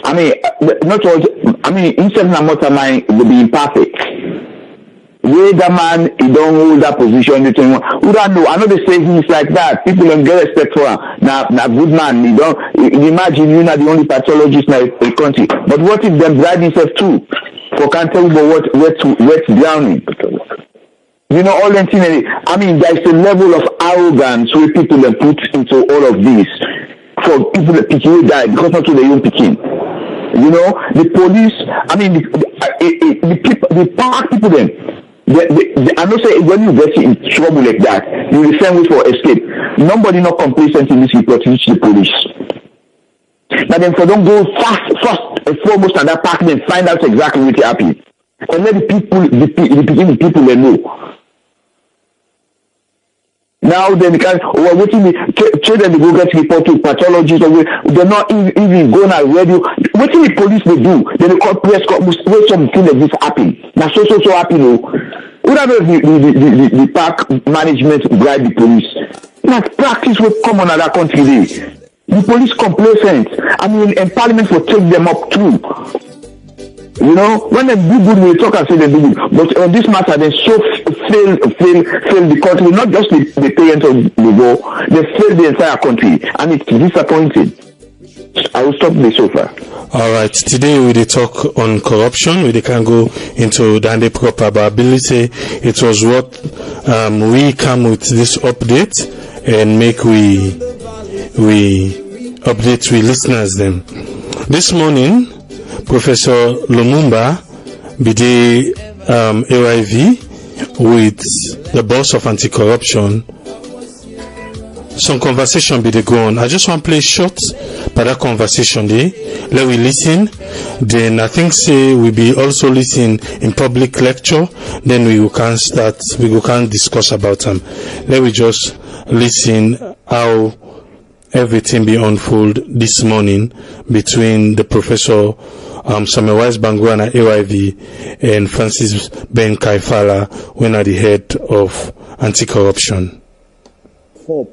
I mean, not all. I mean, instead of motor mind will be imperfect. Where the man he don't hold that position, we don't know. I know they say things like that. People don't get respect for him. Now good man, you don't imagine you're not the only pathologist in the country. But what if them drive themselves too? For can't tell about what's drowning. You know, all them things. I mean, there's a level of arrogance where people are put into all of this. For people that people die because not to the young picking. You know, the police. I mean, the people, the park people then. I know say when you get in trouble like that, you will send way for escape. Nobody not complacent in this report to reach the police. Now then, for don't go fast and foremost at that park and find out exactly what happened. And let the people they know. Now then they can waiting children they go get report to pathologists or they're not even going on radio. What the police they do? Then they call press wait something like this happen. Now so happy though. Whatever the park management bribe the police. That practice will come on other country day. The police complacent. I mean, and Parliament will take them up too. You know, when they do good, we talk and say they do good. But on this matter, they so fail the country, not just the parents of the war, they fail the entire country, and it's disappointing. I will stop this so far. All right. Today we talk on corruption. We can go into the proper, but I believe say it was what we come with this update and make we update we listeners them. This morning, Professor Lumumba be the AIV with the boss of anti-corruption. Some conversation be the go on. I just want to play short by that conversation there. Let we listen. Then I think say we be also listen in public lecture. Then we can start. We can discuss about them. Let we just listen how everything be unfold this morning between the professor Semmelweis Bangwana AIV and Francis Ben Kaifala, when are the head of anti-corruption.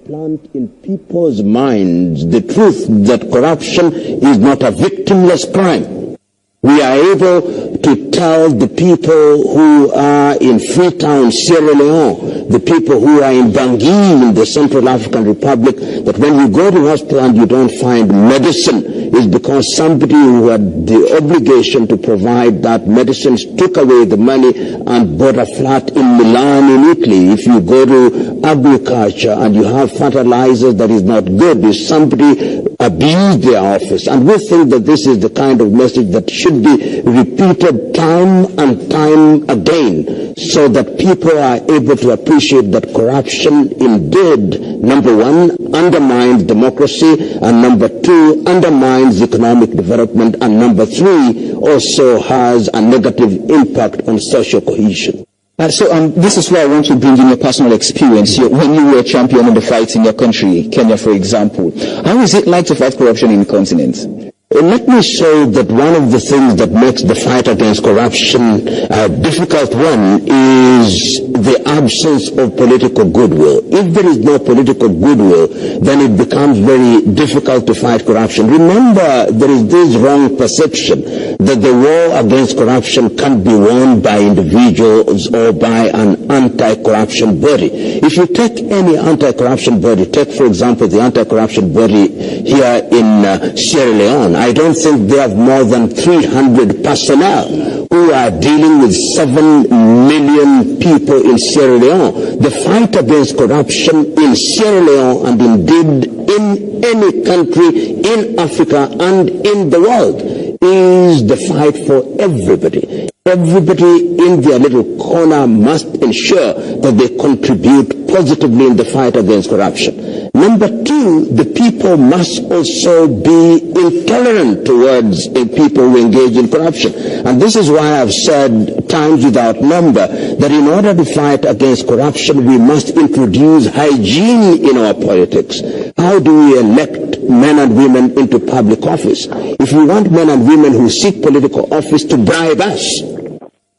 Plant in people's minds the truth that corruption is not a victimless crime. We are able to tell the people who are in Freetown, Sierra Leone, the people who are in Bangui in the Central African Republic, that when you go to hospital and you don't find medicine, is because somebody who had the obligation to provide that medicine took away the money and bought a flat in Milan in Italy. If you go to agriculture and you have fertilizers that is not good, if somebody abused their office. And we think that this is the kind of message that should be repeated time and time again, so that people are able to appreciate that corruption indeed, number one, undermines democracy, and number two, undermines economic development, and number three, also has a negative impact on social cohesion. This is where I want to bring in your personal experience. When you were championing the fight in your country, Kenya, for example, how is it like to fight corruption in the continent? Let me say that one of the things that makes the fight against corruption a difficult one is the absence of political goodwill. If there is no political goodwill, then it becomes very difficult to fight corruption. Remember, there is this wrong perception that the war against corruption can be won by individuals or by an anti-corruption body. If you take any anti-corruption body, take for example the anti-corruption body here in Sierra Leone, I don't think they have more than 300 personnel who are dealing with 7 million people in Sierra Leone. The fight against corruption in Sierra Leone, and indeed in any country in Africa and in the world, is the fight for everybody. Everybody in their little corner must ensure that they contribute positively in the fight against corruption. Number two, the people must also be intolerant towards people who engage in corruption. And this is why I've said times without number that in order to fight against corruption, we must introduce hygiene in our politics. How do we elect men and women into public office? If we want men and women who seek political office to bribe us,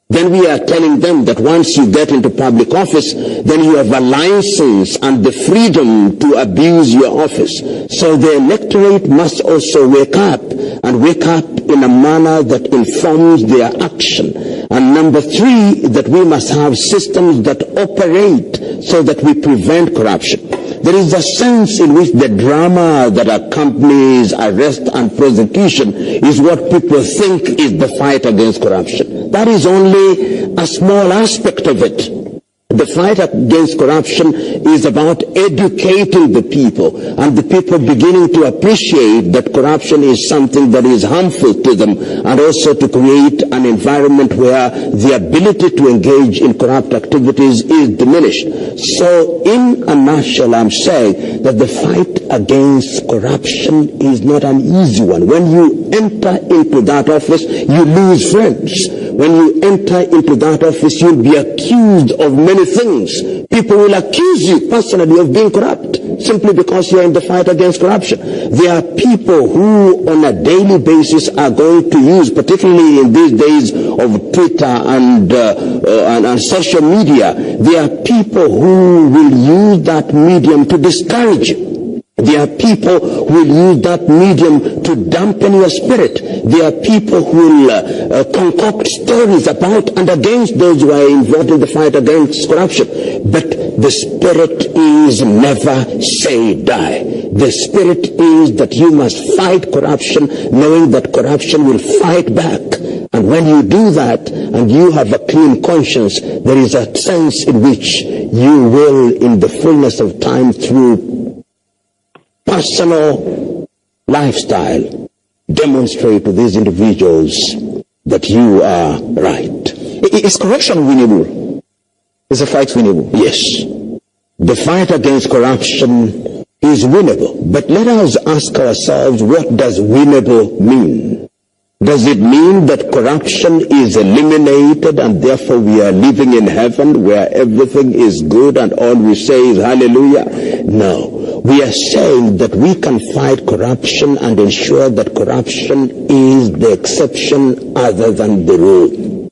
then we are telling them that once you get into public office, then you have a license and the freedom to abuse your office. So the electorate must also wake up, and wake up in a manner that informs their action. And number three, that we must have systems that operate so that we prevent corruption. There is a sense in which the drama that accompanies arrest and prosecution is what people think is the fight against corruption. That is only a small aspect of it. The fight against corruption is about educating the people, and the people beginning to appreciate that corruption is something that is harmful to them, and also to create an environment where the ability to engage in corrupt activities is diminished. So in a nutshell, I'm saying that the fight against corruption is not an easy one. When you enter into that office, you lose friends. When you enter into that office, you'll be accused of many things. People will accuse you personally of being corrupt. simply because you're in the fight against corruption. There are people who on a daily basis are going to use, particularly in these days of Twitter and social media, there are people who will use that medium to discourage you. There are people who will use that medium to dampen your spirit. There are people who will concoct stories about and against those who are involved in the fight against corruption. But the spirit is never say die. The spirit is that you must fight corruption, knowing that corruption will fight back. And when you do that, and you have a clean conscience, there is a sense in which you will, in the fullness of time, through personal lifestyle, demonstrate to these individuals that you are right. Is corruption winnable? Is the fight winnable? Yes. The fight against corruption is winnable. But let us ask ourselves, what does winnable mean? Does it mean that corruption is eliminated and therefore we are living in heaven where everything is good and all we say is hallelujah? No. We are saying that we can fight corruption and ensure that corruption is the exception other than the rule.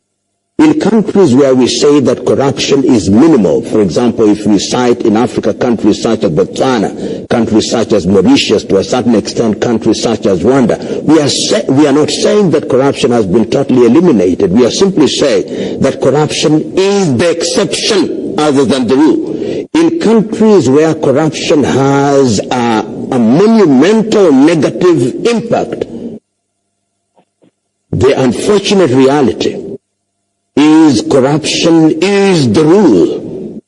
In countries where we say that corruption is minimal, for example, if we cite in Africa countries such as Botswana, countries such as Mauritius, to a certain extent countries such as Rwanda, we are not saying that corruption has been totally eliminated. We are simply saying that corruption is the exception other than the rule. In countries where corruption has a monumental negative impact, the unfortunate reality is corruption is the rule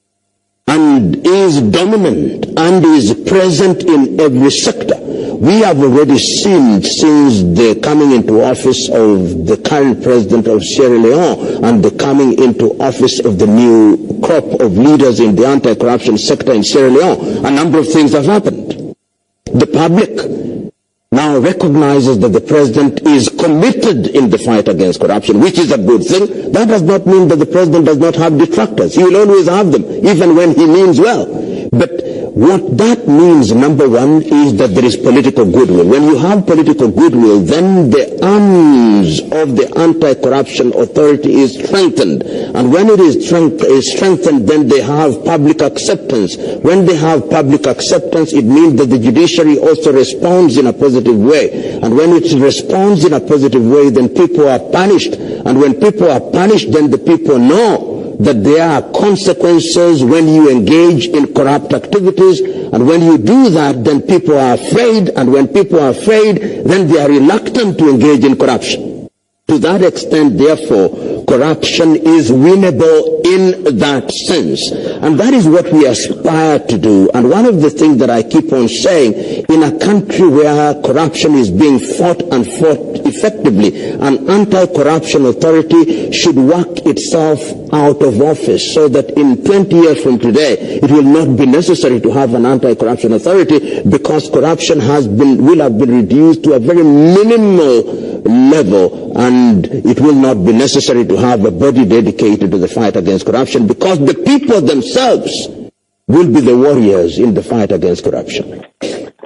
and is dominant and is present in every sector. We have already seen since the coming into office of the current president of Sierra Leone and the coming into office of the new crop of leaders in the anti-corruption sector in Sierra Leone, a number of things have happened. The public now recognizes that the president is committed in the fight against corruption, which is a good thing. That does not mean that the president does not have detractors. He will always have them, even when he means well. But what that means, number one, is that there is political goodwill. When you have political goodwill, then the arms of the anti-corruption authority is strengthened. And when it is strengthened, then they have public acceptance. When they have public acceptance, it means that the judiciary also responds in a positive way. And when it responds in a positive way, then people are punished. And when people are punished, then the people know that there are consequences when you engage in corrupt activities, and when you do that, then people are afraid, and when people are afraid, then they are reluctant to engage in corruption. To that extent, therefore, corruption is winnable in that sense. And that is what we aspire to do. And one of the things that I keep on saying, in a country where corruption is being fought and fought effectively, an anti-corruption authority should work itself out of office so that in 20 years from today, it will not be necessary to have an anti-corruption authority because corruption will have been reduced to a very minimal level, and it will not be necessary to have a body dedicated to the fight against corruption because the people themselves will be the warriors in the fight against corruption.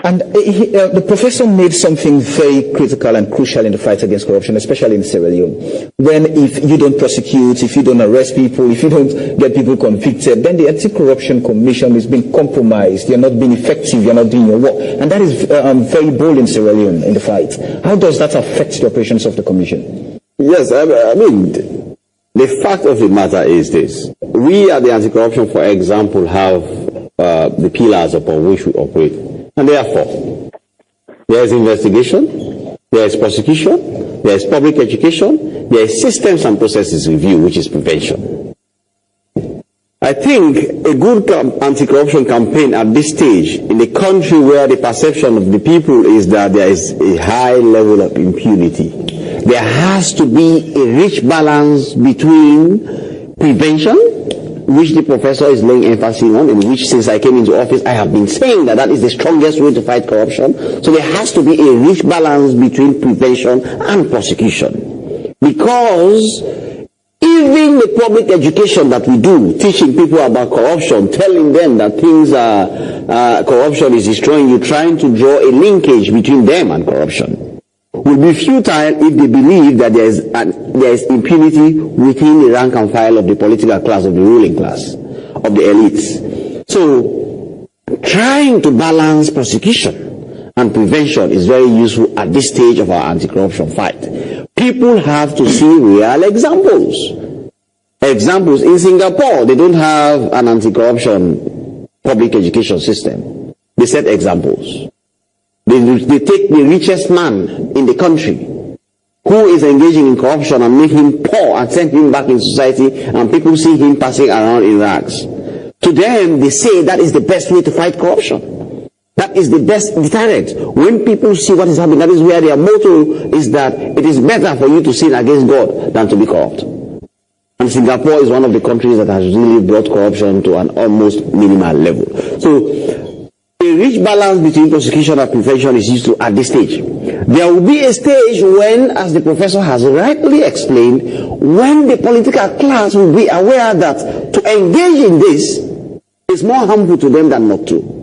And the professor made something very critical and crucial in the fight against corruption, especially in Sierra Leone. When if you don't prosecute, if you don't arrest people, if you don't get people convicted, then the Anti-Corruption Commission is being compromised. You're not being effective. You're not doing your work. And that is very bold in Sierra Leone in the fight. How does that affect the operations of the commission? Yes, I mean, the fact of the matter is this. We at the Anti-Corruption, for example, have the pillars upon which we operate. And therefore, there is investigation, there is prosecution, there is public education, there is systems and processes review, which is prevention. I think a good anti-corruption campaign at this stage, in a country where the perception of the people is that there is a high level of impunity, there has to be a rich balance between prevention, which the professor is laying emphasis on, and which since I came into office I have been saying that is the strongest way to fight corruption. So there has to be a rich balance between prevention and prosecution. Because even in the public education that we do, teaching people about corruption, telling them that things are, corruption is destroying you, trying to draw a linkage between them and corruption, will be futile if they believe that there is impunity within the rank and file of the political class, of the ruling class, of the elites. So, trying to balance prosecution and prevention is very useful at this stage of our anti-corruption fight. People have to see real examples. Examples in Singapore, they don't have an anti-corruption public education system. They set examples. They take the richest man in the country who is engaging in corruption and make him poor and send him back in society, and people see him passing around in rags. To them, they say that is the best way to fight corruption. That is the best deterrent. When people see what is happening, that is where their motto is that it is better for you to sin against God than to be corrupt. And Singapore is one of the countries that has really brought corruption to an almost minimal level. So, a rich balance between prosecution and prevention is used to at this stage. There will be a stage when, as the professor has rightly explained, when the political class will be aware that to engage in this is more harmful to them than not to.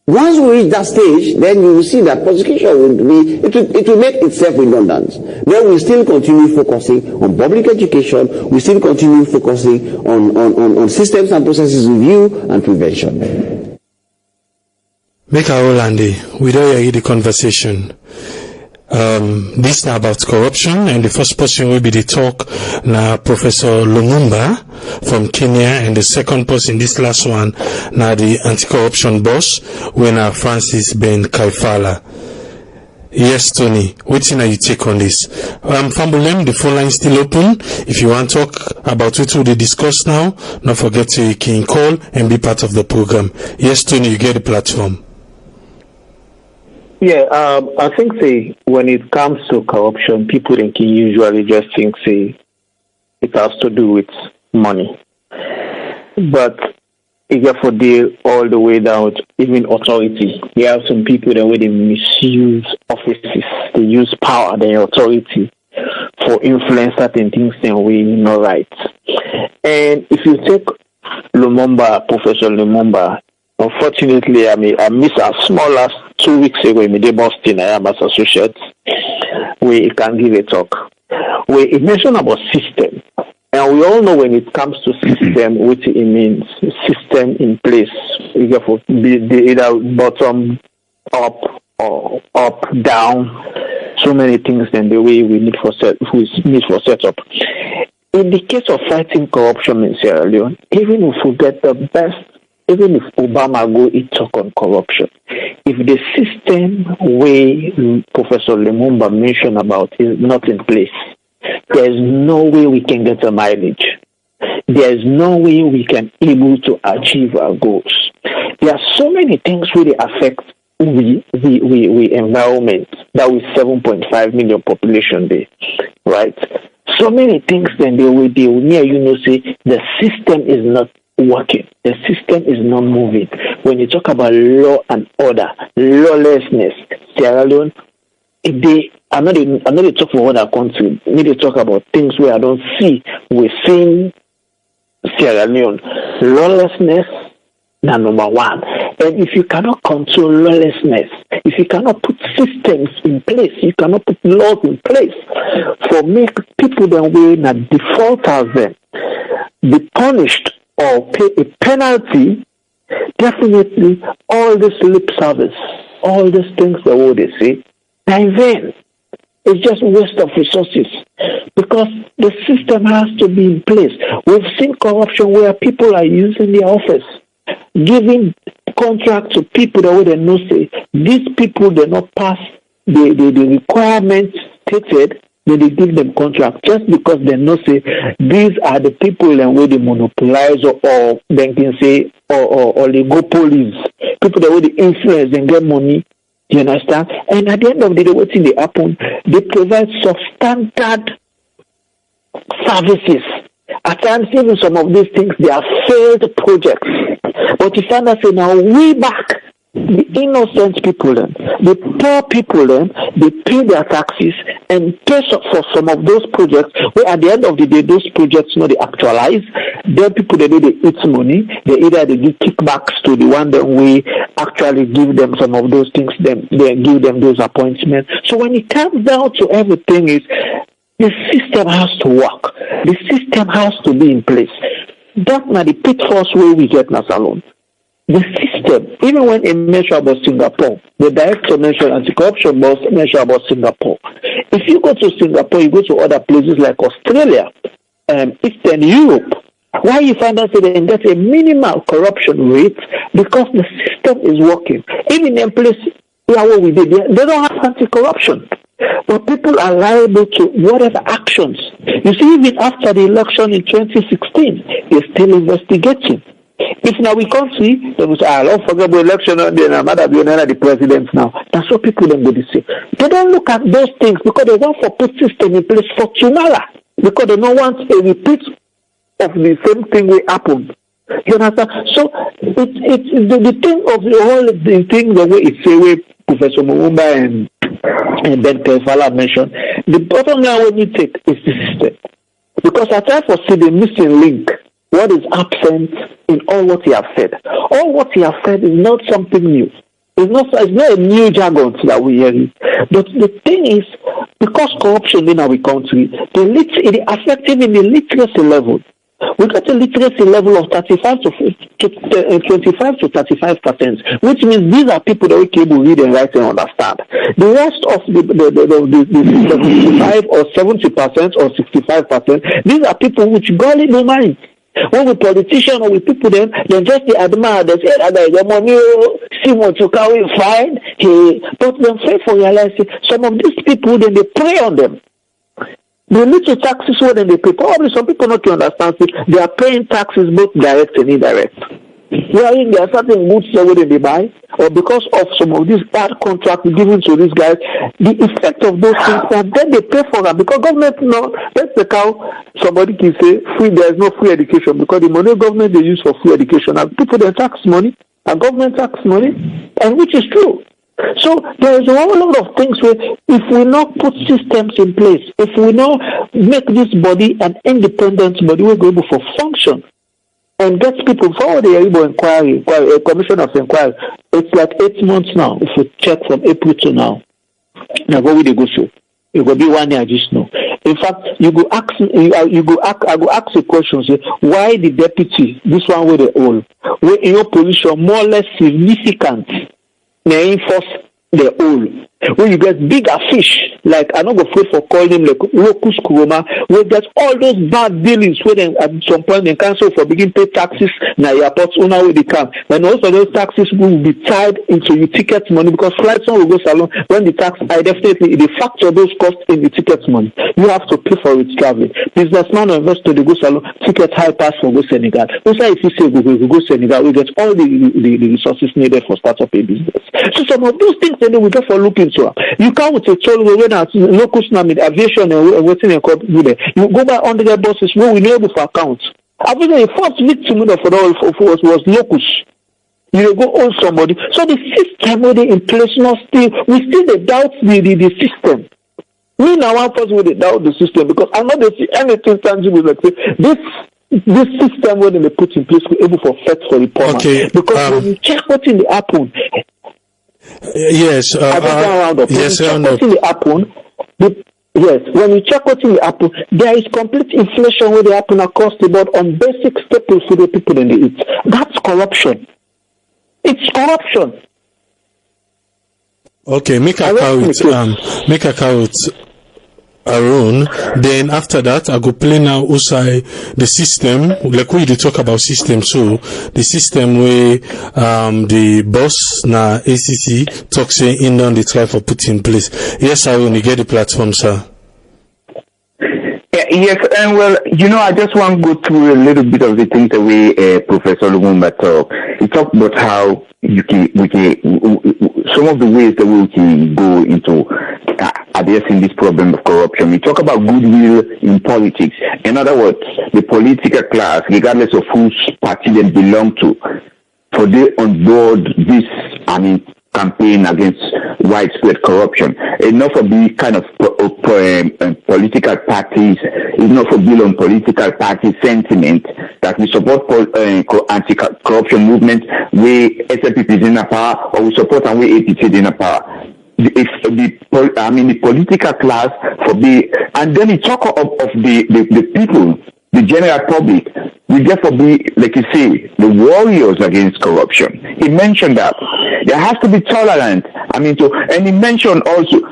Once we reach that stage, then you will see that prosecution it will make itself redundant. Then we still continue focusing on public education, we still continue focusing on systems and processes review and prevention. Make our Andy, we don't hear the conversation. This now about corruption, and the first person will be the talk now Professor Lumumba from Kenya, and the second person, this last one, now the anti-corruption boss, when Francis Ben Kaifala. Yes, Tony, what are you take on this? Fambulem, the phone line is still open. If you want to talk about what we discuss now, don't forget to can call and be part of the program. Yes, Tony, you get the platform. Yeah, I think, when it comes to corruption, people can usually just think, it has to do with money. But if you for deal all the way down, even authority, you have some people that way they misuse offices, they use power, their authority for influence certain things that we not right. And if you take Lumumba, Professor Lumumba, unfortunately, I missed as small as 2 weeks ago in the Boston, I am as associate, where he can give a talk, where he mentioned about system. And we all know when it comes to system, which it means system in place, either bottom up or up down, so many things than the way we need for setup. In the case of fighting corruption in Sierra Leone, even if we get the best, even if Obama go and talk on corruption, if the system way Professor Lumumba mentioned about is not in place, there's no way we can get a mileage. There's no way we can able to achieve our goals. There are so many things really affect the environment that with 7.5 million population there, right? So many things then they will near say the system is not working. The system is not moving. When you talk about law and order, lawlessness, Sierra Leone, I'm not talk for other country. I need to talk about things where I don't see within Sierra Leone. Lawlessness, number one. And if you cannot control lawlessness, if you cannot put systems in place, you cannot put laws in place for make people that way not defaulters then be punished or pay a penalty, definitely all this lip service, all these things that what they say, in vain. It's just waste of resources because the system has to be in place. We've seen corruption where people are using their office, giving contracts to people that would know say these people do not pass the requirements stated. Then they give them contract just because they know say these are the people and where they monopolize or banking say or oligopolies, people that would influence and get money. You understand? And at the end of the day, what's in the happen? They provide substandard services. At times, even some of these things, they are failed projects. But you find out, say, now, way back, the innocent people, the poor people, they pay their taxes and pay for some of those projects, where at the end of the day, those projects, they actualize. Then people, they eat money. They either they give kickbacks to the one that we actually give them some of those things, they give them those appointments. So when it comes down to everything, is the system has to work. The system has to be in place. That's not the pitfalls where we get now alone. The system, even when it measure about Singapore, the director mentioned anti-corruption boss measure about Singapore. If you go to Singapore, you go to other places like Australia, Eastern Europe, why you find out that they get a minimal corruption rate because the system is working. Even in places where we did, they don't have anti-corruption. But people are liable to whatever actions. You see, even after the election in 2016, they're still investigating. If now we can't see, they will say, I don't forget the election, then I'm not the president now. That's what people don't go to say. They don't look at those things because they want to put system in place for tomorrow. Because they don't want a repeat of the same thing will happen. You understand? So it's the thing of the whole the thing the way it's the way Professor Lumumba and then Kaifala mentioned. The bottom line when you take is the system. Because I try to see the missing link. What is absent in all what he has said? All what he has said is not something new. It's not a new jargon that we hear. But the thing is, because corruption in our country, it is affecting in the literacy level. We got a literacy level of 25 to 35%, which means these are people that are capable of read and write and understand. The rest of the 75 or 70% or 65%, these are people which barely no mind. When we politicians or we people them just they admire, they say, the money, see what you can find. But then fail for realizing some of these people, then they prey on them. They need to taxes more than they pay. Probably some people not to understand it. They are paying taxes both direct and indirect. Wherein there are certain goods that they buy, or because of some of these bad contracts given to these guys, the effect of those things, and then they pay for them. Because government, that's the cow, somebody can say, there is no free education, because the money government they use for free education, and people they tax money, and government tax money, and which is true. So there is a whole lot of things where if we not put systems in place, if we not make this body an independent body, we're going to function and get people forward the inquiry, a commission of inquiry. It's like 8 months now. If you check from April to now, now go with the go show. It will be 1 year just now. In fact, I go ask a question. Say, why the deputy, this one with the old, where in your position more or less significant, may enforce the old. When you get bigger fish, like I'm not afraid for calling them like locus kuroma, we get all those bad dealings where they, at some point they cancel for begin pay taxes na airports on where they come. And also those taxes will be tied into your ticket money because flights will go salon when the tax I definitely they factor those costs in the ticket money. You have to pay for it traveling. Businessman or investor they go salon, ticket high pass for go Senegal. Also if you say we go Senegal, we get all the resources needed for start up a business. So some of those things then we go for looking to. You come with a toll when local tsunami, aviation and waiting and do there. You go by under the buses where we know able for accounts. I think the first victim of all was locus. You go on somebody. So the system already in place now still we still doubt the system. Me now one person will doubt the system because I know they see anything tangible like this system when they put in place we're able for fetch for the poor man. Because when you check what's in the happen. Yes. Yes, when you check what's in the apple, there is complete inflation where they happen across the board on basic staples for the people in the eat. That's corruption. It's corruption. Okay, make a count. Arun, then after that I go play now Usai the system like we talk about system so the system where the boss na ACC talk say in down the try for put in place. Yes, Arun, you get the platform, sir. Yes, and well, I just want to go through a little bit of the things the way Professor Lumumba talked. He talked about how we can some of the ways that we can go into addressing this problem of corruption. We talk about goodwill in politics. In other words, the political class, regardless of whose party they belong to, for they on board this, campaign against widespread corruption. Enough of the kind of political parties, enough of bill on political party sentiment that we support anti-corruption movement, we SLPP is in power, or we support and we APC is in power. The political class for and then you talk of the people, the general public, we therefore be, like you say, the warriors against corruption. He mentioned that there has to be tolerance. And he mentioned also,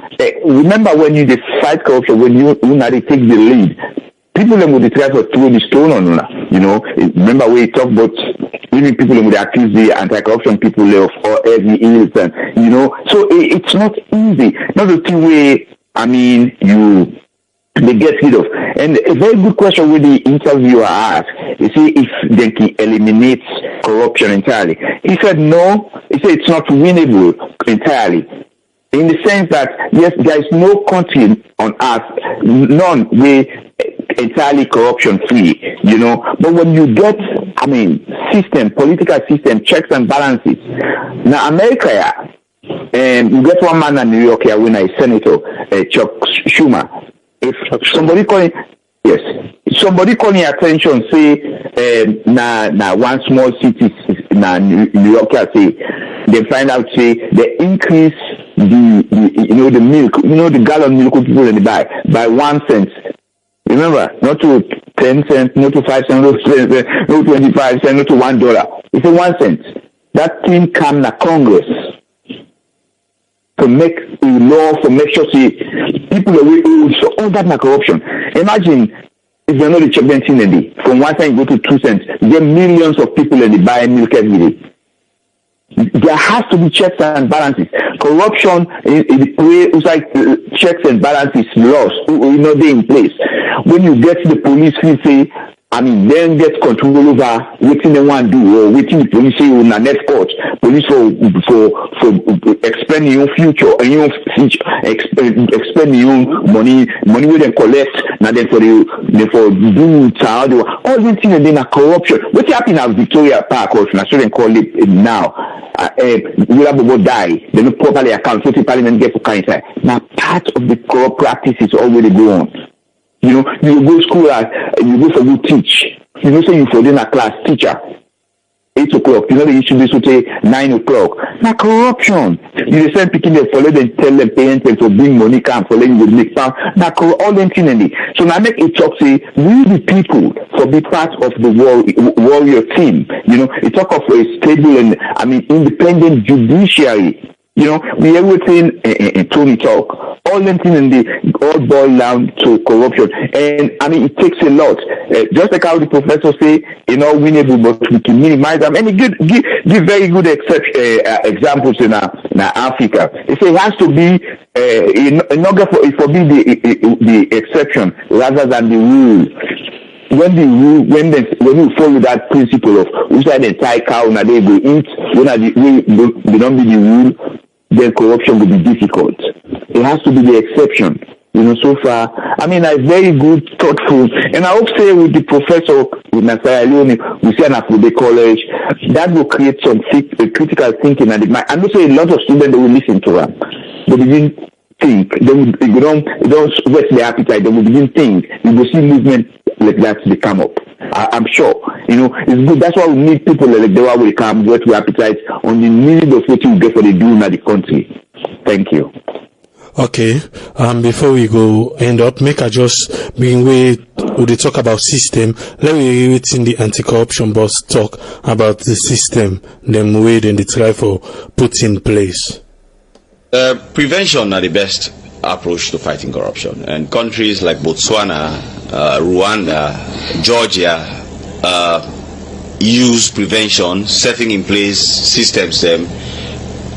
remember when you fight corruption, when you take the lead, people would try to throw the stone on you. Remember we talked about even people would accuse the anti-corruption people of heavy ills, and so it's not easy. Not the thing way. They get rid of. And a very good question with the interviewer asked, you see, if they can eliminate corruption entirely. He said no. He said it's not winnable entirely. In the sense that, yes, there is no country on earth, none with entirely corruption free, But when you get, political system, checks and balances. Now, America, you get one man in New York here when I Senator Chuck Schumer. If somebody calling attention, say, one small city, New York, say, they find out, say, they increase the milk, the gallon milk people in the by 1 cent. Remember, not to 10 cents, not to 5 cents, not to 25 cents, not to $1. It's a 1 cent. That thing come to Congress to make a law, to make sure, see, people away, so all that na corruption. Imagine if you're not the check in a day, from 1 cent you go to 2 cents, you get millions of people in the buy milk every day. There has to be checks and balances. Corruption in the way checks and balances lost, they're in place. When you get to the police, we say, then get control over what they want to do, or what the police say on a net court. Police for expending your future, and your expending your money where they collect, now then for do all these things and then a corruption. What happened at Victoria Park, or I shouldn't call it now. We have to die. They don't properly account. So the Parliament get for kind. Now part of the corrupt practice is already going on. You go to school, you go for good teach. Say you for dinner class teacher. 8 o'clock. They used to be so say 9 o'clock. Now corruption. You send people they follow them, tell them parents to bring money come for them to make pound. Now all them things. So now make it talk say we the people for be part of the warrior team. It talk of a stable and independent judiciary. We everything Tony talk. All them things all boil down to corruption. And it takes a lot. Just like how the professor say, winnable, but we can minimize them. And he give very good examples in Africa. He say it has to be for be the exception rather than the rule. When you follow that principle of who said the entire cow now they go eat, they don't be the rule, then corruption will be difficult. It has to be the exception. So far, a very good, thoughtful, and I hope say with the professor with Leone, we see an Akube College, that will create some critical thinking and mind. And also a lot of students they will listen to them. They begin think. They don't whet their appetite. They will begin think. You will see movement like that they come up. I'm sure. It's good. That's why we need people like they will come whet their appetite on the need of what you get for the doing at the country. Thank you. Okay, before we go end up, make I just bring way we talk about system. Let me wait in the anti-corruption boss talk about the system, them way then they try for put in place. Prevention are the best approach to fighting corruption, and countries like Botswana, Rwanda, Georgia use prevention, setting in place systems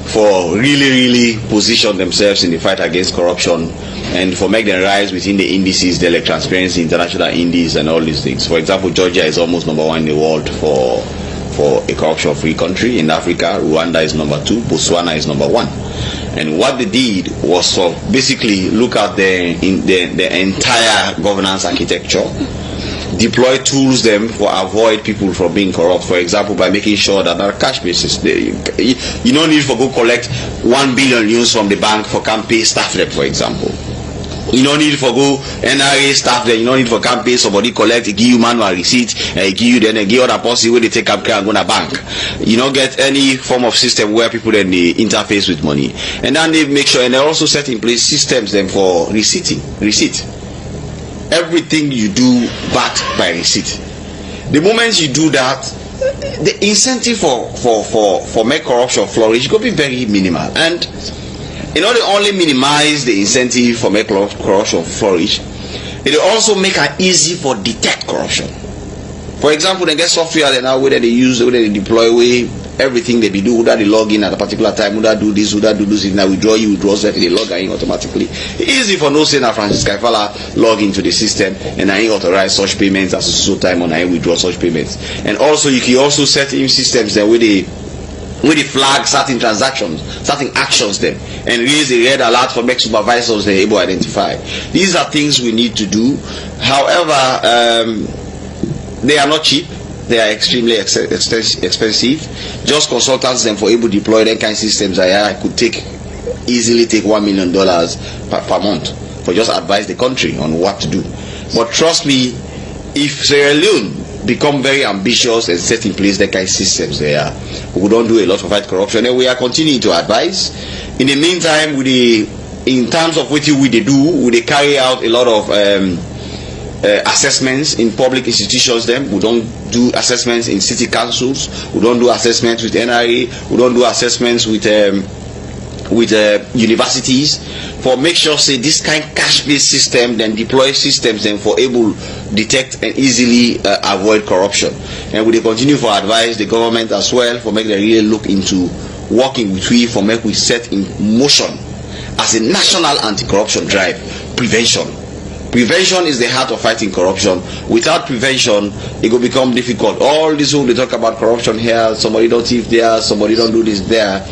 for really position themselves in the fight against corruption and for make them rise within the indices, the like Transparency International Indies and all these things. For example, Georgia is almost number 1 in the world for a corruption-free country. In Africa, Rwanda is number 2, Botswana is number 1. And what they did was to basically look at the entire governance architecture deploy tools them for avoid people from being corrupt. For example, by making sure that our cash basis, you don't need to go collect 1 billion news from the bank for campaign staff them, for example. You don't need for go NRA staff there. You don't need for campaign somebody collect, give you manual receipt, give you then give other policy where they take up and go to bank. You don't get any form of system where people then they interface with money. And then they make sure, and they also set in place systems then for receipt. Everything you do backed by receipt. The moment you do that, the incentive for make corruption flourish could be very minimal. And in order to only minimize the incentive for make corruption flourish, it will also make it easy for detect corruption. For example, they get software they now whether they use, whether they deploy, everything they be do, whether they log in at a particular time, whether do this, whether do this, now withdraw that they log in automatically. Easy for no say now Francis Kaifala log into the system and I authorize such payments at so time and I withdraw such payments. And also you can also set in systems that where they flag certain transactions, certain actions then, and raise a red alert for make supervisors they're able to identify. These are things we need to do. However, they are not cheap. They are extremely expensive. Just consultants them for able to deploy that kind of systems I could easily take $1 million per month for just advise the country on what to do. But trust me, if Sierra Leone become very ambitious and set in place that kind of systems there, we don't do a lot of fight corruption, and we are continuing to advise. In the meantime, in terms of what we do, we carry out a lot of assessments in public institutions. We don't do assessments in city councils. We don't do assessments with NRA. We don't do assessments with universities. For make sure say this kind of cash-based system, then deploy systems then for able detect and easily avoid corruption. And we continue for advise the government as well for make them really look into working with we for make we set in motion as a national anti-corruption drive prevention. Prevention is the heart of fighting corruption. Without prevention, it will become difficult. All this when they talk about corruption here, somebody don't thief there, somebody don't do this there.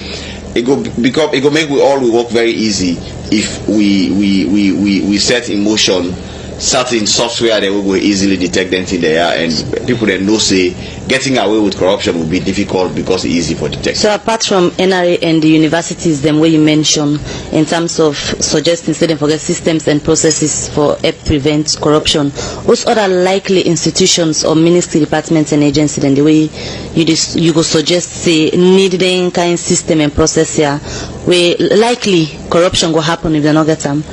It will make we all work very easy if we set in motion certain software that will easily detect anything there, and people that know say getting away with corruption will be difficult because it's easy for detection. So apart from NRA and the universities, them where you mention in terms of suggesting students forget systems and processes for help prevent corruption, what other likely institutions or ministry departments and agencies then the way you go suggest say need the kind system and process here where likely corruption will happen if they not get them?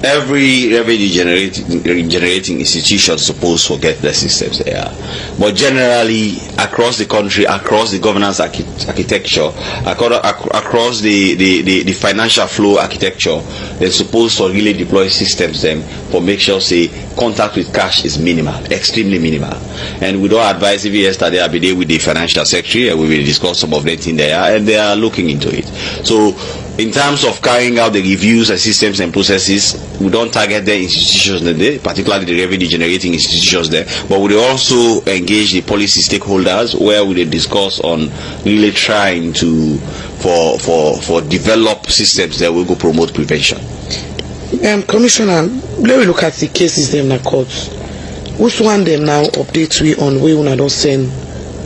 Every revenue generating institution supposed to get the systems there, but generally across the country, across the governance architecture, across the financial flow architecture, they're supposed to really deploy systems them for make sure say contact with cash is minimal, extremely minimal. And we don't advise even yesterday I'll be there with the financial secretary and we will discuss some of that in there, and they are looking into it. So in terms of carrying out the reviews and systems and processes, we don't target the institutions there, particularly the revenue generating institutions there, but we also engage the policy stakeholders where we discuss on really trying to for develop systems that will go promote prevention. Commissioner, let me look at the cases them in the courts. Which one them now update we on where we don't send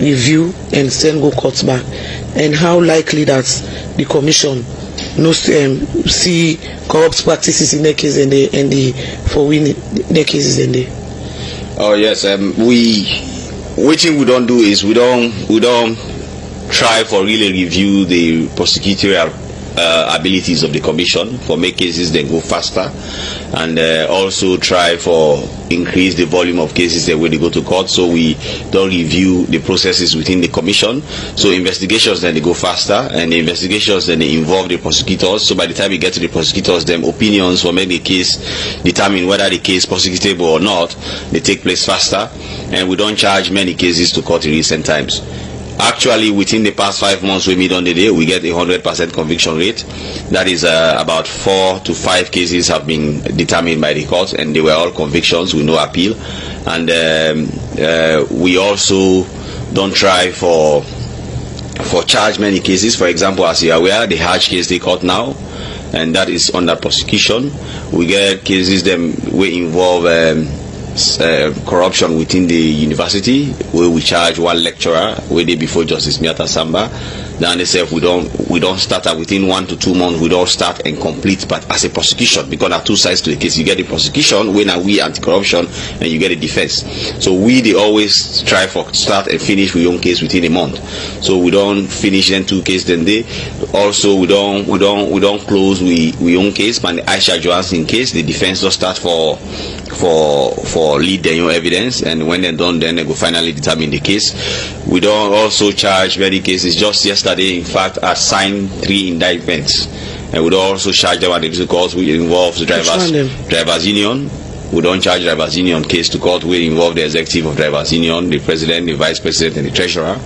review and send go courts back, and how likely that the commission no see corrupt practices in their case and the for winning their cases in there? Oh yes, what we don't do is we don't try for really review the prosecutorial abilities of the commission for make cases then go faster, and also try for increase the volume of cases that when they go to court, so we don't review the processes within the commission, so investigations then they go faster, and the investigations then they involve the prosecutors, so by the time we get to the prosecutors, them opinions for make the case determine whether the case prosecutable or not, they take place faster, and we don't charge many cases to court in recent times. Actually, within the past 5 months we meet on the day, we get a 100% conviction rate. That is about 4 to 5 cases have been determined by the court, and they were all convictions with no appeal. And we also don't try for charge many cases. For example, as you are aware, the Hajj case they caught now, and that is under prosecution. We get cases them we involve corruption within the university, where we charge one lecturer, where they before Justice Miata Samba. Then they say we don't start within 1 to 2 months. We don't start and complete, but as a prosecution, because there are two sides to the case. You get the prosecution, when are we anti-corruption, and you get the defense. So they always try for start and finish with your own case within a month. So we don't finish then 2 cases, then they also we don't close we own case. But the Aisha Johansson case, the defense will start for lead their own evidence, and when they're done, then they go finally determine the case. We don't also charge many cases. Just yesterday, in fact, I signed 3 indictments, and we don't also charge them at the court which involves the drivers union. We don't charge drivers union case to court which involve the executive of drivers union, the president, the vice president, and the treasurer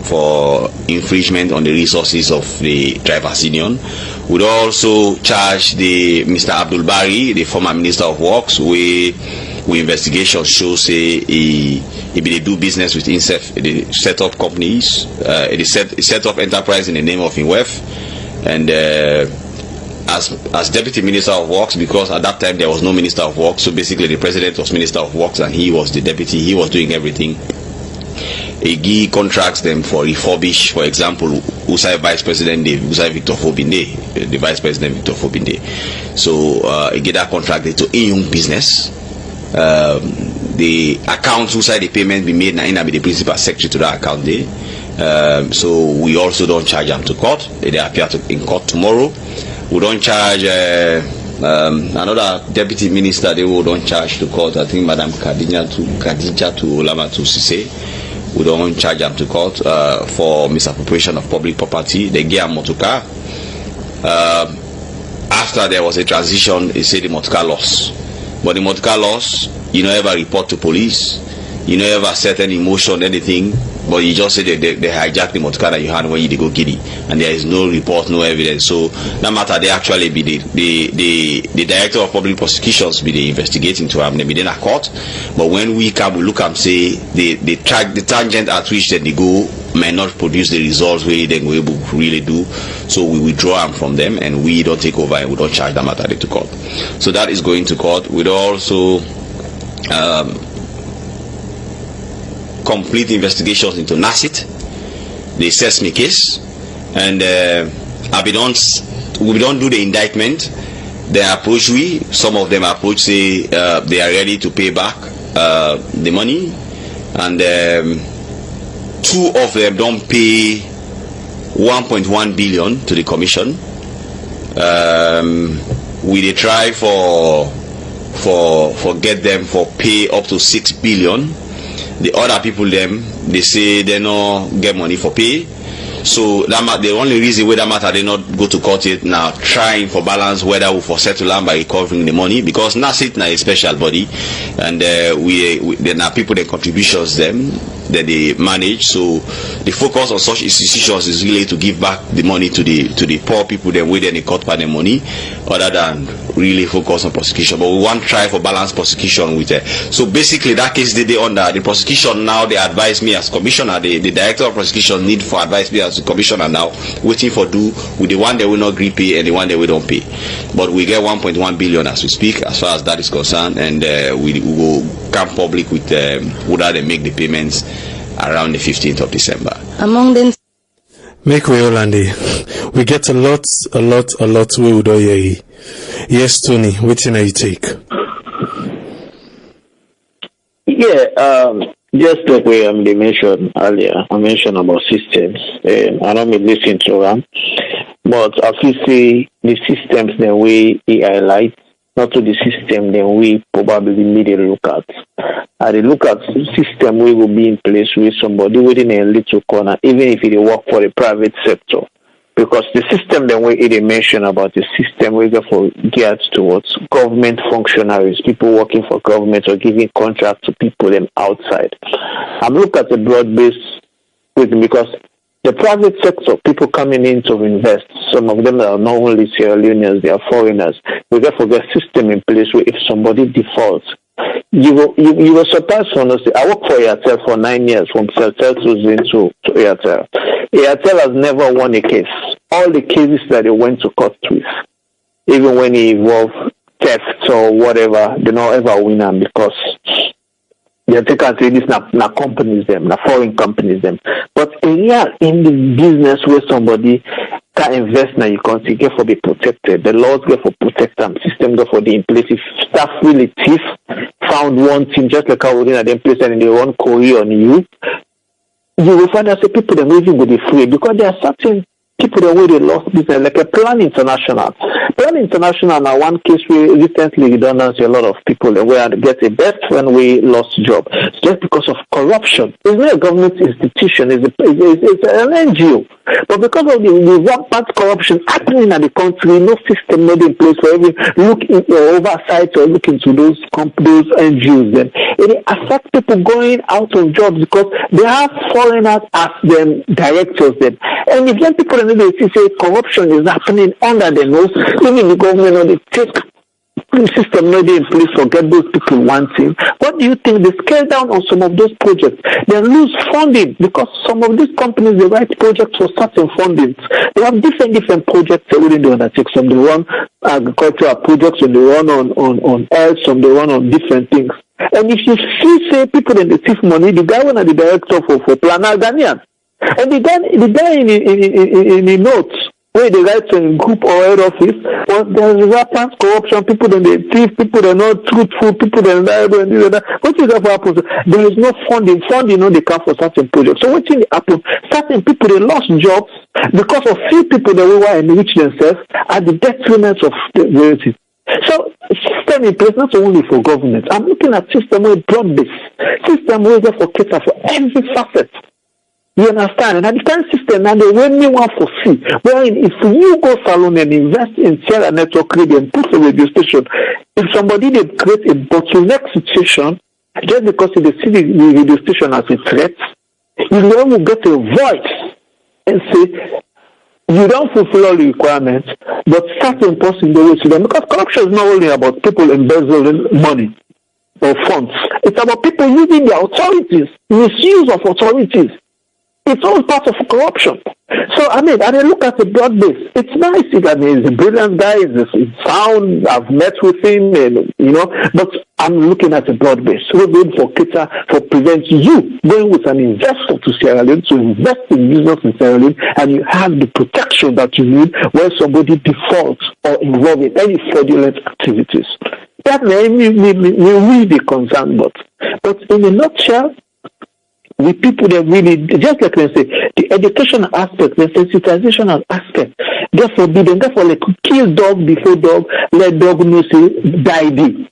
for infringement on the resources of the drivers union. We also charge the Mr. Abdul Bari, the former minister of works, we investigation shows he they do business with himself, they set up companies, they set up enterprise in the name of himself, and as deputy minister of works, because at that time there was no minister of works, so basically the president was minister of works and he was the deputy, he was doing everything. He contracts them for refurbish, for example, Usai Vice President Usai Victor Fobinde, the Vice President Victor Fobinde. So he get that contract to in business. The accounts Usai the payment be made, na be the principal secretary to that account day. So we also don't charge them to court. They appear in court tomorrow. We don't charge another deputy minister. They will don't charge to court. I think Madam Khadija to Lama to Sise. We don't charge them to court for misappropriation of public property. They get a motorcar. After there was a transition, they say the motorcar lost. But the motorcar loss, you don't ever report to police. You don't ever set any motion, anything. But you just say they hijacked the motorcar that you had when you go giddy, and there is no report, no evidence. So no matter, they actually be the director of public prosecutions be the investigating to have them in a court. But when we come, we look and say the tangent at which then they go may not produce the results we then we able to really do. So we withdraw them from them, and we don't take over and we don't charge them at to court. So that is going to court. We'd also complete investigations into NACIT, the Sesame case, and we don't do the indictment. They approach some of them approach, say they are ready to pay back the money, and 2 of them don't pay 1.1 billion to the commission. We try for get them for pay up to 6 billion. The other people they say they no get money for pay. So that the only reason why that matter they not go to court yet now, trying for balance whether we for settle land by recovering the money, because NACIT now a special body, and there are people that contributions them that they manage. So the focus on such institutions is really to give back the money to the poor people then where they cut by the money, other than really focus on prosecution. But we want to try for balanced prosecution with it. So basically that case they under the prosecution now. They advise me as commissioner, the director of prosecution need for advise me as the commissioner now, waiting for do with the one that will not agree pay and the one that we don't pay. But we get 1.1 billion as we speak, as far as that is concerned, and we will come public with whether they make the payments around the 15th of December. Among them, make way Olandi. We get a lot we would all hear. Yes, Tony, which thing you take? Yeah, just like they mentioned earlier, I mentioned about systems. I don't mean listen to them, but as we say, the systems that we highlight, not to the system that we probably need to look at. They look at the system we will be in place with somebody within a little corner, even if it work for the private sector. Because the system that we mentioned about the system we go for geared towards government functionaries, people working for government or giving contracts to people them outside. I'm looking at the broad-based because the private sector, people coming in to invest, some of them are not only Sierra Leoneans, they are foreigners. We therefore get a system in place where if somebody defaults, you were surprised to understand. I worked for Airtel for 9 years, from Celtel to Zin to Airtel. Airtel has never won a case. All the cases that they went to court with, even when it involved theft or whatever, they don't ever win them because They take and say this na companies them, na foreign companies them. But in the business where somebody can invest now, you can see get for be protected. The laws get for protect them, system get for the in place. If staff really thief found one thing, just like how we're in them place and they run Korea on you will find out people that even go be free because there are certain people the way they lost business, like a Plan International. Plan International now one case where recently we done a lot of people where they get a best friend we lost job just because of corruption. It's not a government institution, it's an NGO. But because of the rampant corruption happening in the country, no system not in place for every look in oversight or look into those NGOs then. It affects people going out of jobs because they have foreigners as them directors then. And if young people they say corruption is happening under the nose, even the government or the take system not in place for get those people wanting. What do you think? They scale down on some of those projects. They lose funding because some of these companies they write projects for certain fundings. They have different projects they wouldn't undertake. Some they run agricultural projects, some they run on health, some they run on different things. And if you see say people in the thief money, the guy one of the director for Planal Ghanaian. And the guy in the notes where they write in group or head office, well, there's rampant corruption, people then they thief, people they're not truthful, people they're liable and this and that. What is that for happens? There is no funding. Funding they come for certain projects. So what thing happen? Certain people they lost jobs because of few people that will enrich themselves at the detriment of the relative. So system in place not only for government. I'm looking at system where broad-based, system where they for cater for every facet. You understand? And at the current system now they when me want for see. Well, if you go salon and invest in Sierra Network Radio and put a radio station, if somebody they create a bottleneck situation just because they see the radio station as a threat, you will get a voice and say you don't fulfill all the requirements, but certain person they will see them because corruption is not only about people embezzling money or funds. It's about people using their authorities, misuse of authorities. It's all part of corruption. So, I look at the broad base. It's nice. He's a brilliant guy. He's sound. I've met with him, but I'm looking at the broad base. So, we're going for cater for prevent you going with an investor to Sierra Leone to invest in business in Sierra Leone, and you have the protection that you need when somebody defaults or involved in any fraudulent activities. That may really be concerned, but in a nutshell, the people that really, just like I say, the educational aspect, the sensitization aspect, therefore, like kill dog before dog, let dog know say die.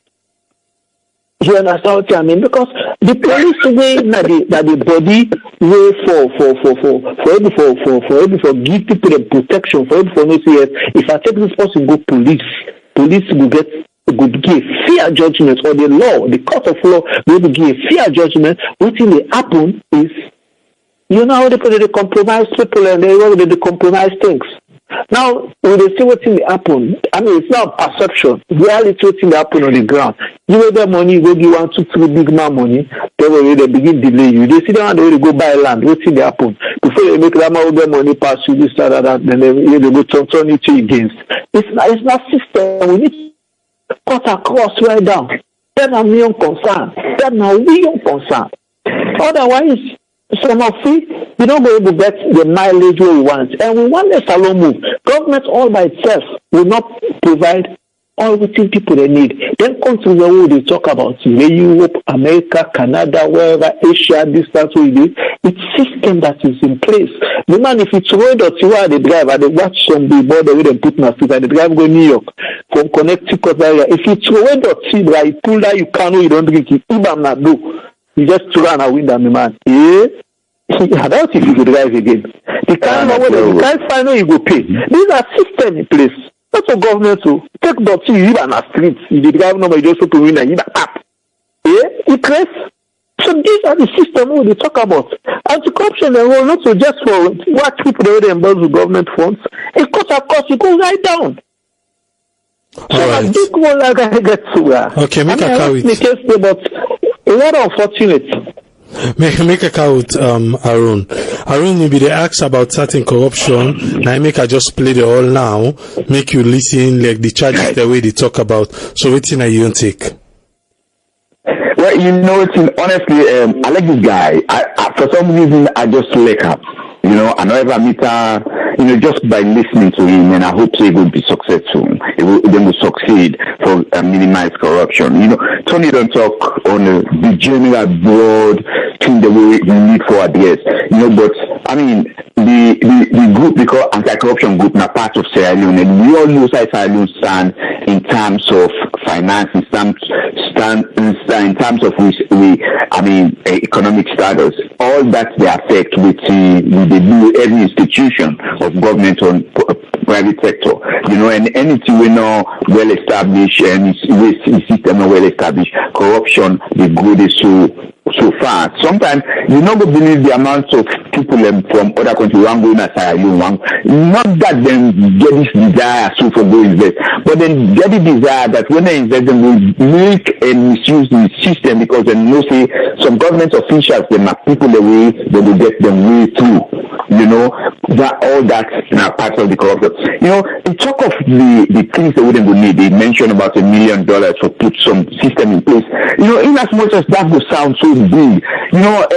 You understand what I mean? Because the police way that the body way for give people the protection, for no say if I take this person go police will get would give fair judgment, or the law, the court of law will give fair judgment. What will happen is, how they compromise people and they compromise things. Now, when they see what will happen, it's not perception. Reality what will happen on the ground. You will get money, you will give 1, 2, 3 big man money, they begin delay you. They see them and they go buy land. What will happen? Before they make that man get money pass you, this, that, then they go turn it against. It's not system. We need cut across right down. Then I'm your concern. Then now we your concern. Otherwise, some of we don't go able to get the mileage we want. And we want a salon move. Government all by itself will not provide all the things people they need. Then countries where they talk about Europe, America, Canada, wherever, Asia, distance we do. It's system that is in place. The man, if it's road or where they drive, and they watch some billboard where they put my street and they drive go New York from Connecticut area. If it's road or you pull that you can't, you don't drink it. Even not do. You just throw on a window, man. Yeah. I don't think you could drive again. The kind final you go pay. These are system in place. That's what government to take dirty, you live on a street. You did drive number, you just open window, you back up. Yeah, it creates. So these are the systems we talk about. Anti-corruption and all, not so just for what people they embezzle government funds. It cuts across, it goes right down. So a big one like I get to. Okay, make a count. But a lot unfortunate. Make a count, Arun. Arun, maybe they ask about certain corruption. Now I just play the all now. Make you listen like the charges the way they talk about. So what thing you don't take? Well, you know, honestly, I like this guy. I for some reason, I just like him. You know, I never meet her, you know, just by listening to him, and I hope he will be successful. They will succeed for minimize corruption. You know, Tony don't talk on the general broad thing the way we need for address. You know, but I mean, the group they call anti-corruption group, now part of Sierra Leone, and we all know how Sierra Leone stand in terms of finance, in terms of economic status. All that they affect with the new every institution of government on private sector. You know, and anything we know well established and the system well established, corruption the good is so far. Sometimes you not believe the amount of people from other countries who are going to Sierra Leone. Not that them get this desire so for go invest, but then get the desire that when they invest them will make and misuse the system because they know say some government officials they are people away, they will get them way through. You know, that all that now part of the corruption. You know, the talk of the things they wouldn't need. They mentioned about $1 million to put some system in place. You know, in as much as that would sound so big, you know,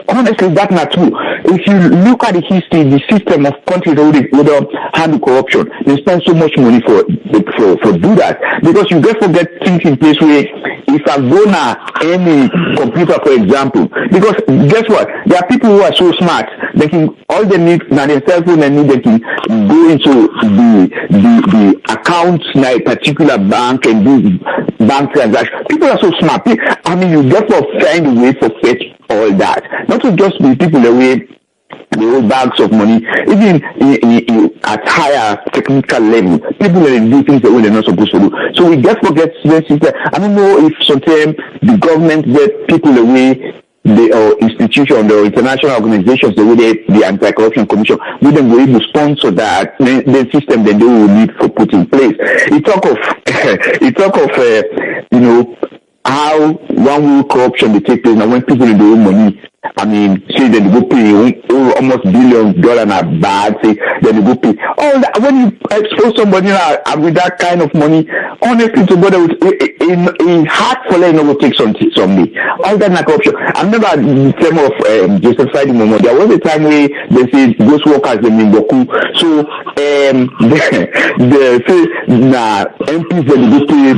honestly, that's not true. If you look at the history, the system of countries that handle corruption, they spend so much money for do that because you get forget things in place where if I go now any computer, for example, because guess what? There are people who are so smart, they can all they need now their cell phone and they can go into the accounts in a particular bank and do bank transactions. People are so smart. I mean, you get to find a way to fetch all that. Not to just be people away the whole bags of money, even at higher technical level, people do things the way they're not supposed to do. So we just forget I don't know if sometimes the government get people away, the institution, the international organizations, the way the Anti-Corruption Commission, we then will able to sponsor that the system that they will need for put in place. It talk of you know, how one will corruption they take place, and when people in their own money, I mean, say that they go pay almost $1 billion na bad, say that they go pay. All that, when you expose somebody with that kind of money, honestly, to God, in hard for them, will take something. All that na corruption. I remember the time of Joseph Saidi Momo, there was a time where they say those workers they mean Boku. So they say na MPs they go pay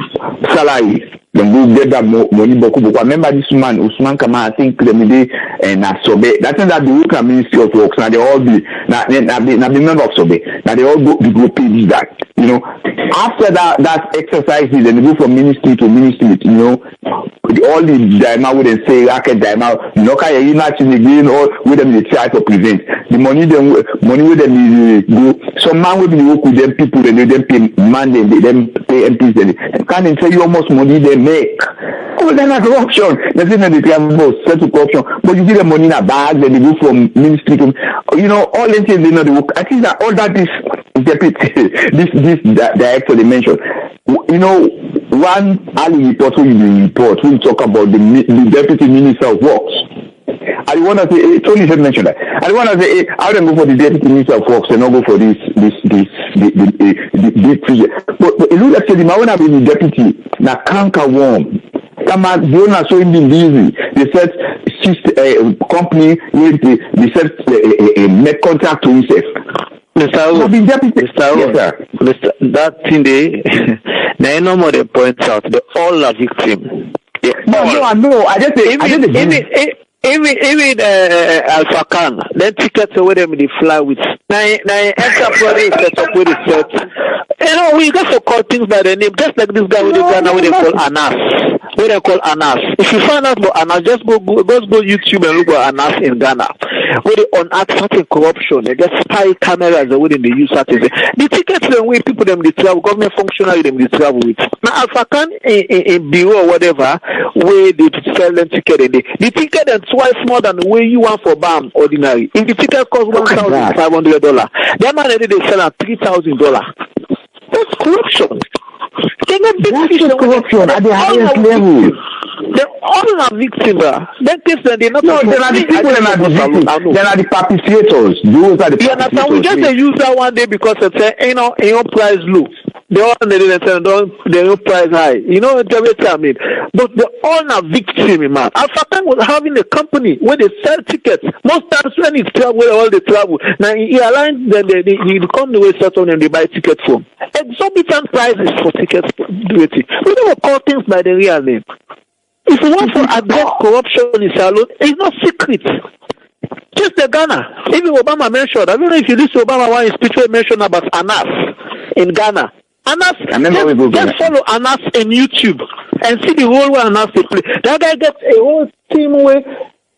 salary. Then go get that money boku. I remember this man, Usman Kama, I think the day and Sobe. That's that the worker Ministry of Works. Now they all be now the member of Sobe. Now they all go pay that. You know, after that exercise, then they go from ministry to ministry. You know, all the daima would then say racket daima. You know, can you not again or with them they try to prevent the money with them go. Some man will be work with them people and they then pay man they then pay MPs then can't tell you how much money they make. Oh, they're not corruption. They say that they can settle corruption, but you give them money in a bag, then they go from ministry to, you know, all the things they know. I think that all that is deputy, this director they mentioned. You know, one early report we talk about the deputy minister of works. I want to say, Tony had mentioned that. I want to say, I don't go for the deputy minister of works and not go for this but you look at the man when I be the deputy, na canker worm. Come on, they are so busy. They said company where they said make contract to himself. That thing they no more they point out they all are victim. Yeah. No, I know. I just say even Alpha Khan, then tickets away them they fly with. Now enterprise set up with the set. You know, we got to call things by the name, just like this guy with the Ghana where they call Anas. Where they call Anas. If you find out about Anas, just go YouTube and look at Anas in Ghana. Where they unearth certain corruption, they get spy cameras the way they use certain things. The tickets the way people them they travel, government functionary them they travel with. Now Alpha Khan in bureau or whatever, where they sell them ticket and the ticket is twice more than the way you want for BAM ordinary. If the ticket costs $1,500, that man they sell at $3,000. That's corruption. They get big corruption at the highest level. They all are victims. That case that they're not. No, they are the people that are the victims. They are the perpetrators. Those are the perpetrators. You understand? We just use that one day because it's a price low. They all they don't price high. You know what I mean? But they're all a victim, man. Alpha Tank was having a company where they sell tickets. Most times when it's travel, all the travel. Now he aligns then they come the way certain and they buy tickets from. Exorbitant prices for tickets. We never call things by the real name. If you want to address corruption in Salon, it's not secret. Just the Ghana. Even Obama mentioned, I don't know if you listen to Obama one speech where he mentioned about Anas in Ghana. Anas, just follow Anas on YouTube and see the whole way Anas they play. That guy gets a whole team where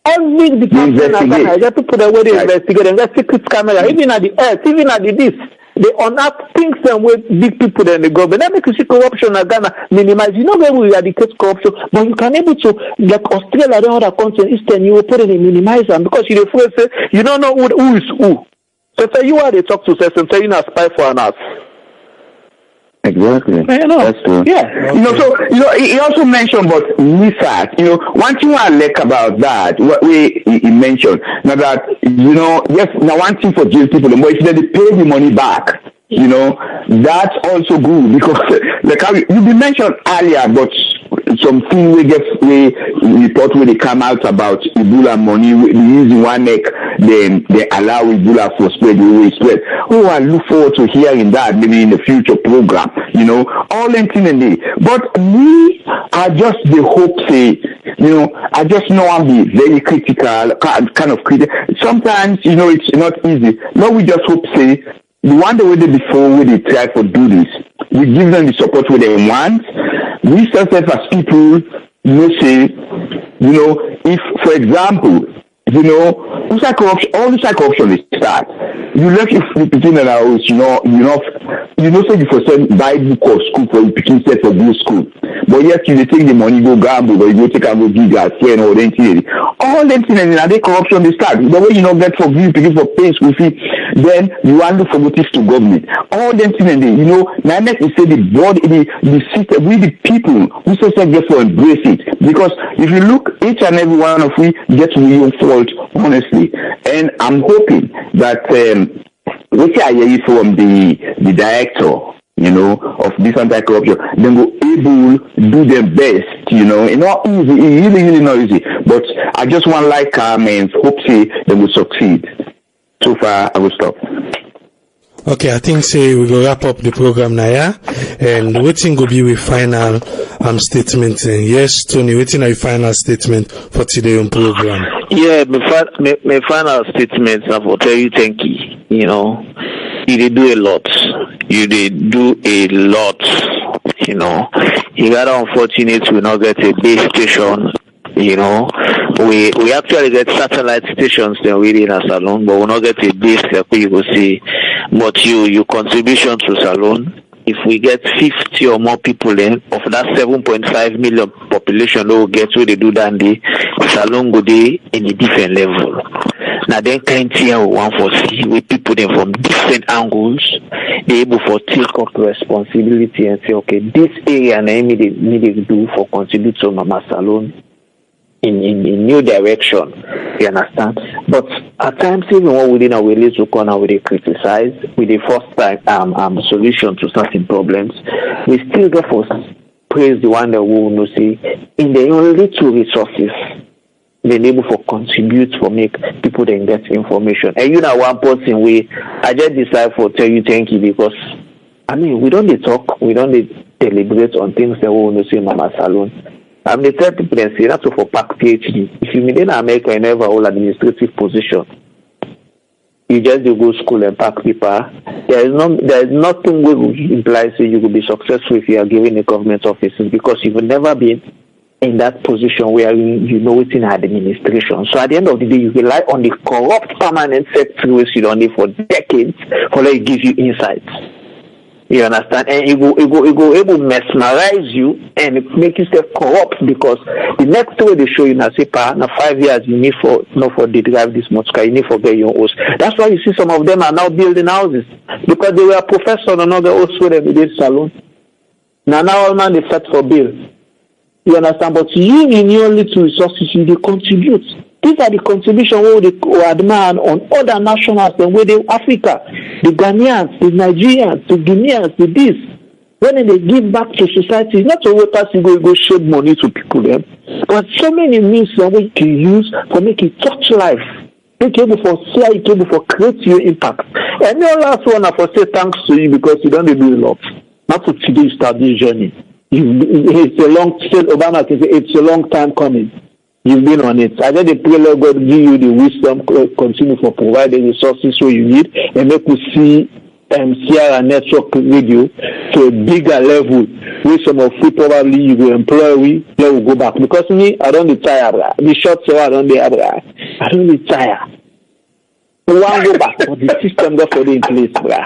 every department of Ghana, they people that way they investigate and get secret camera, even at the earth, even at the this. They unearth things and with big people in the government. That makes you see corruption in Ghana minimize. You know where we eradicate corruption, but you can able to, like Australia and other countries, Eastern, you will put it in minimize them because you first say you don't know who is who. So say you are they talk to us and say you're not spy for an ass. Exactly. That's true. Yeah. So he also mentioned about research. One thing I like about that, what he mentioned, now that yes, now one thing for jail people, but if they pay the money back, that's also good because like how you mentioned earlier, but something we report when they come out about Ebola money, using one neck, then they allow Ebola for spread the way it spread. I look forward to hearing that maybe in the future program, all internally. But we are just the hope say, I just know I'll be very critical, kind of critical. Sometimes, it's not easy. But we just hope say, the one the way they before when they try to do this, we give them the support where they want. We self as people, say, if, for example, all this corruption is start. You left if you begin in a house, say you for send buy book or school for you picking set for good school. But yet you take the money, go gamble, or you go take and go give your friend or anything. All them things and the corruption they start. The way you not get for you picking for pay school fee, then you want to for motives to government. All them things and now next you say the board, the system, we the people who say get for embrace it. Because if you look, each and every one of we get real fault, honestly. And I'm hoping that what I hear from the director, of this anti-corruption, then go able to do their best, it's not easy, it's really not easy. But I just want like and hope say they will succeed. So far, I will stop. Okay, I think say we go wrap up the program now, yeah? And waiting go be with final statement. And yes, Tony, waiting a final statement for today's program. Yeah, my final statement is for tell you thank you. You did do a lot. You did do a lot. You got unfortunate we not get a base station. We actually get satellite stations then we in a Salon, but we not get a base you will see. But your contribution to Salon, if we get 50 or more people in of that 7.5 million population that will get where they do that day, Salon go day in a different level. Now then kind here we want for see with people then from different angles, they able for take up responsibility and say, okay, this area and I need to do for contribute to Mama Salon in new direction. You understand? But at times even when within our ways to corner we criticize with the first time solution to certain problems, we still go for praise the one that we will see in the only two resources been able for contribute for make people then get information. And one person I just decide for tell you thank you because we don't talk, we don't deliberate on things that we will see in Mama Salon. I'm the third people and say that's for pack PhD. If you in America and never hold administrative position, you just do go school and pack paper. There is nothing which implies that you will be successful if you are given a government offices because you've never been in that position where it's in administration. So at the end of the day, you rely on the corrupt permanent secretaries you don't need for decades for like give you insights. You understand? And it go able mesmerize you and make you stay corrupt because the next way they show you now say now 5 years you need for the drive this much car, you need for get your house. That's why you see some of them are now building houses because they were professors and another also they did salon. Now all man they set for bill. You understand? But you in your little resources you contribute. These are the contributions we admire on other nationals and where they Africa, the Ghanaians, the Nigerians, the Guineans, the this. when they give back to society, not a way person go shed money to people them, but so many means that we can use for make it touch life. Make able for share, it able for create your impact. And the last one I for say thanks to you because you don't do a lot. Not to today start this journey. It's a long still Obama can say it's a long time coming. You've been on it. I just pray Lord God give you the wisdom, continue for providing resources where you need, and make you see Sierra Network Radio to a bigger level where some of you probably you will employ we then will go back. Because me, I don't retire, bro. The short so I don't retire. I don't retire. We want to go back, but the system got for the in place, bro.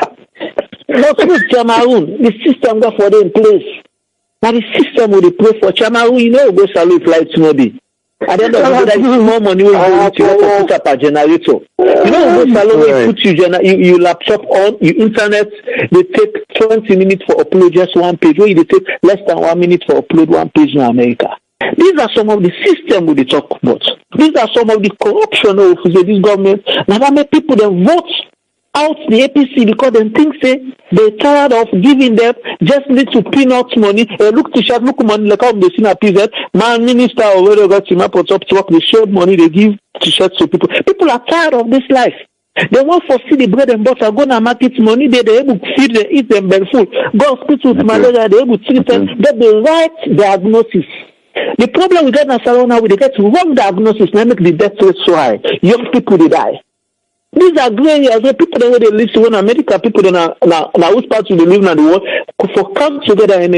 Not with Cameroon, the system got for the in place. Now the system will pay for Cameroon, you know, go salute flight tomorrow. I don't know that more money will go to put up a generator. You know, you put your laptop on, your internet, they take 20 minutes for upload just one page, where they take less than 1 minute for upload one page in America. These are some of the systems we talk about. These are some of the corruption of this government. Now that make people then vote out the APC because they think say they're tired of giving them just little peanuts money. Look to shot, look money like how they see a PZ. Man minister or whether got him up on top to work, they showed money they give to shots to people. People are tired of this life. They want to see the bread and butter, go to market money, they're able to feed them, eat them belly full. Go hospital with malaria, they're able to treat them, get the right diagnosis. The problem we get in Salon now, we get wrong diagnosis, and make the death rate so high. Young people they die. These are gray areas where people that they live in America, people that are which parts of the live in the world, for come together and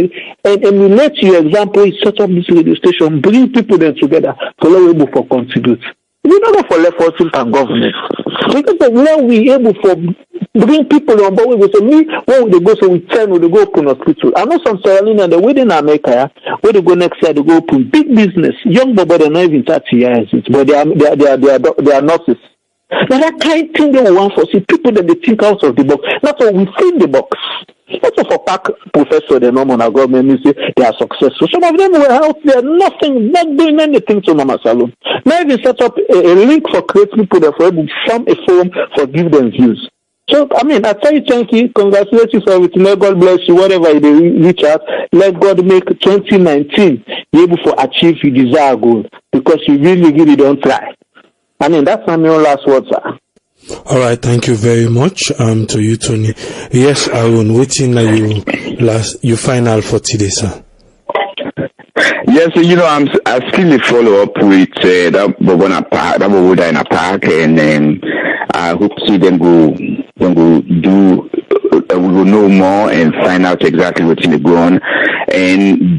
relate to your example, set up this radio station, bring people there together for let able for contribute. We don't go for left forces and government. Because when we able for bring people on board, we say me when they go so we turn we go open hospital. I know some Sierra Leone and the within America where they go next year they go open big business. Young boy they're not even 30 years, but they are nurses. Now that kind of thing they want for see people that they think out of the box, not all within the box. Not of a pack professor they know on our government say they are successful. Some of them were out there nothing, not doing anything to Mama Salon. Now even set up a link for create people that for able to form a forum for give them views. So I mean I tell you thank you, congratulations for everything. Let God bless you, whatever they reach out. Let God make 2019 be able to achieve your desired goal because you really don't try. I mean, that's my last word, sir. All right, thank you very much. To you, Tony. Yes, Aaron, waiting you final for today, sir. Yes, you know, I still follow up with that Bobona Park, that Boboda in a park, and then I hope to see them go do. We will know more and find out exactly what's in the ground. And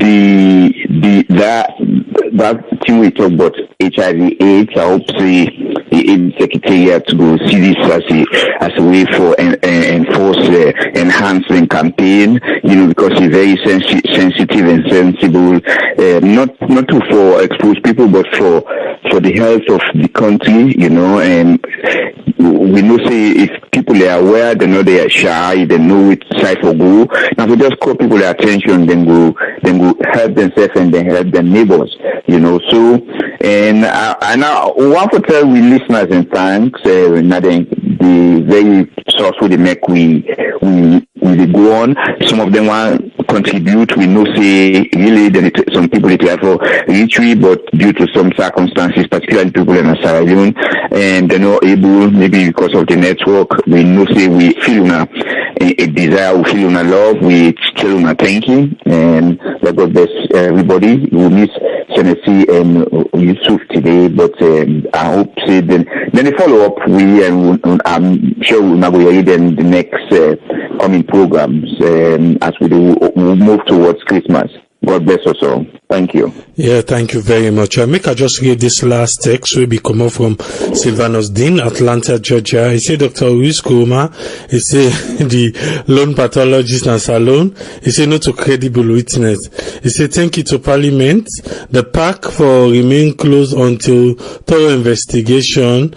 that thing we talk about HIV/AIDS, I hope the Secretariat to go see this as a way for enforce enhancing campaign. You know, because it's very sensitive and sensible, not to for expose people, but for the health of the country. You know, and we know say if people are aware, they know they are shy, they know which side for go. Now we just call people their attention, then go help themselves and then help their neighbors. You know, so and I want to tell we listeners and thanks the very source where they make we go on. Some of them want to contribute. We know say really some people they try for retreat, but due to some circumstances, particularly people in Sierra Leone, and they're not able, maybe because of the network, we know say we feel a desire, we feel love, we still thanking, and let God bless everybody. We miss Tennessee and Yusuf today, but I hope say then the follow up I'm sure we'll not go read in the next coming programs as we move towards Christmas. God bless us all. Thank you. Yeah, thank you very much. I just read this last text will be coming from Sylvanus Dean, Atlanta, Georgia. He said, Dr. Ruiz Kuruma, he said, the loan pathologist and salon, he said, not a credible witness. He said, thank you to Parliament. The park for remain closed until thorough investigation,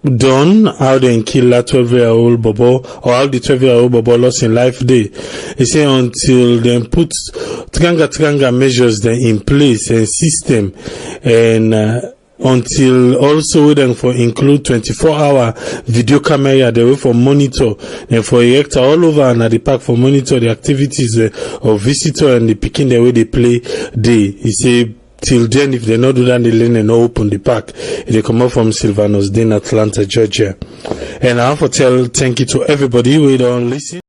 done how they kill that 12-year-old Bobo or how the 12-year-old Bobo lost in life day. He say until they put tranga measures then in place and system and until also then for include 24-hour video camera the way for monitor and for erector all over and at the park for monitor the activities of visitor and the picking the way they play day. He say till then if they not do that they learn and open the park. They come up from Sylvanos in Atlanta, Georgia. And I have to tell thank you to everybody who don't listen.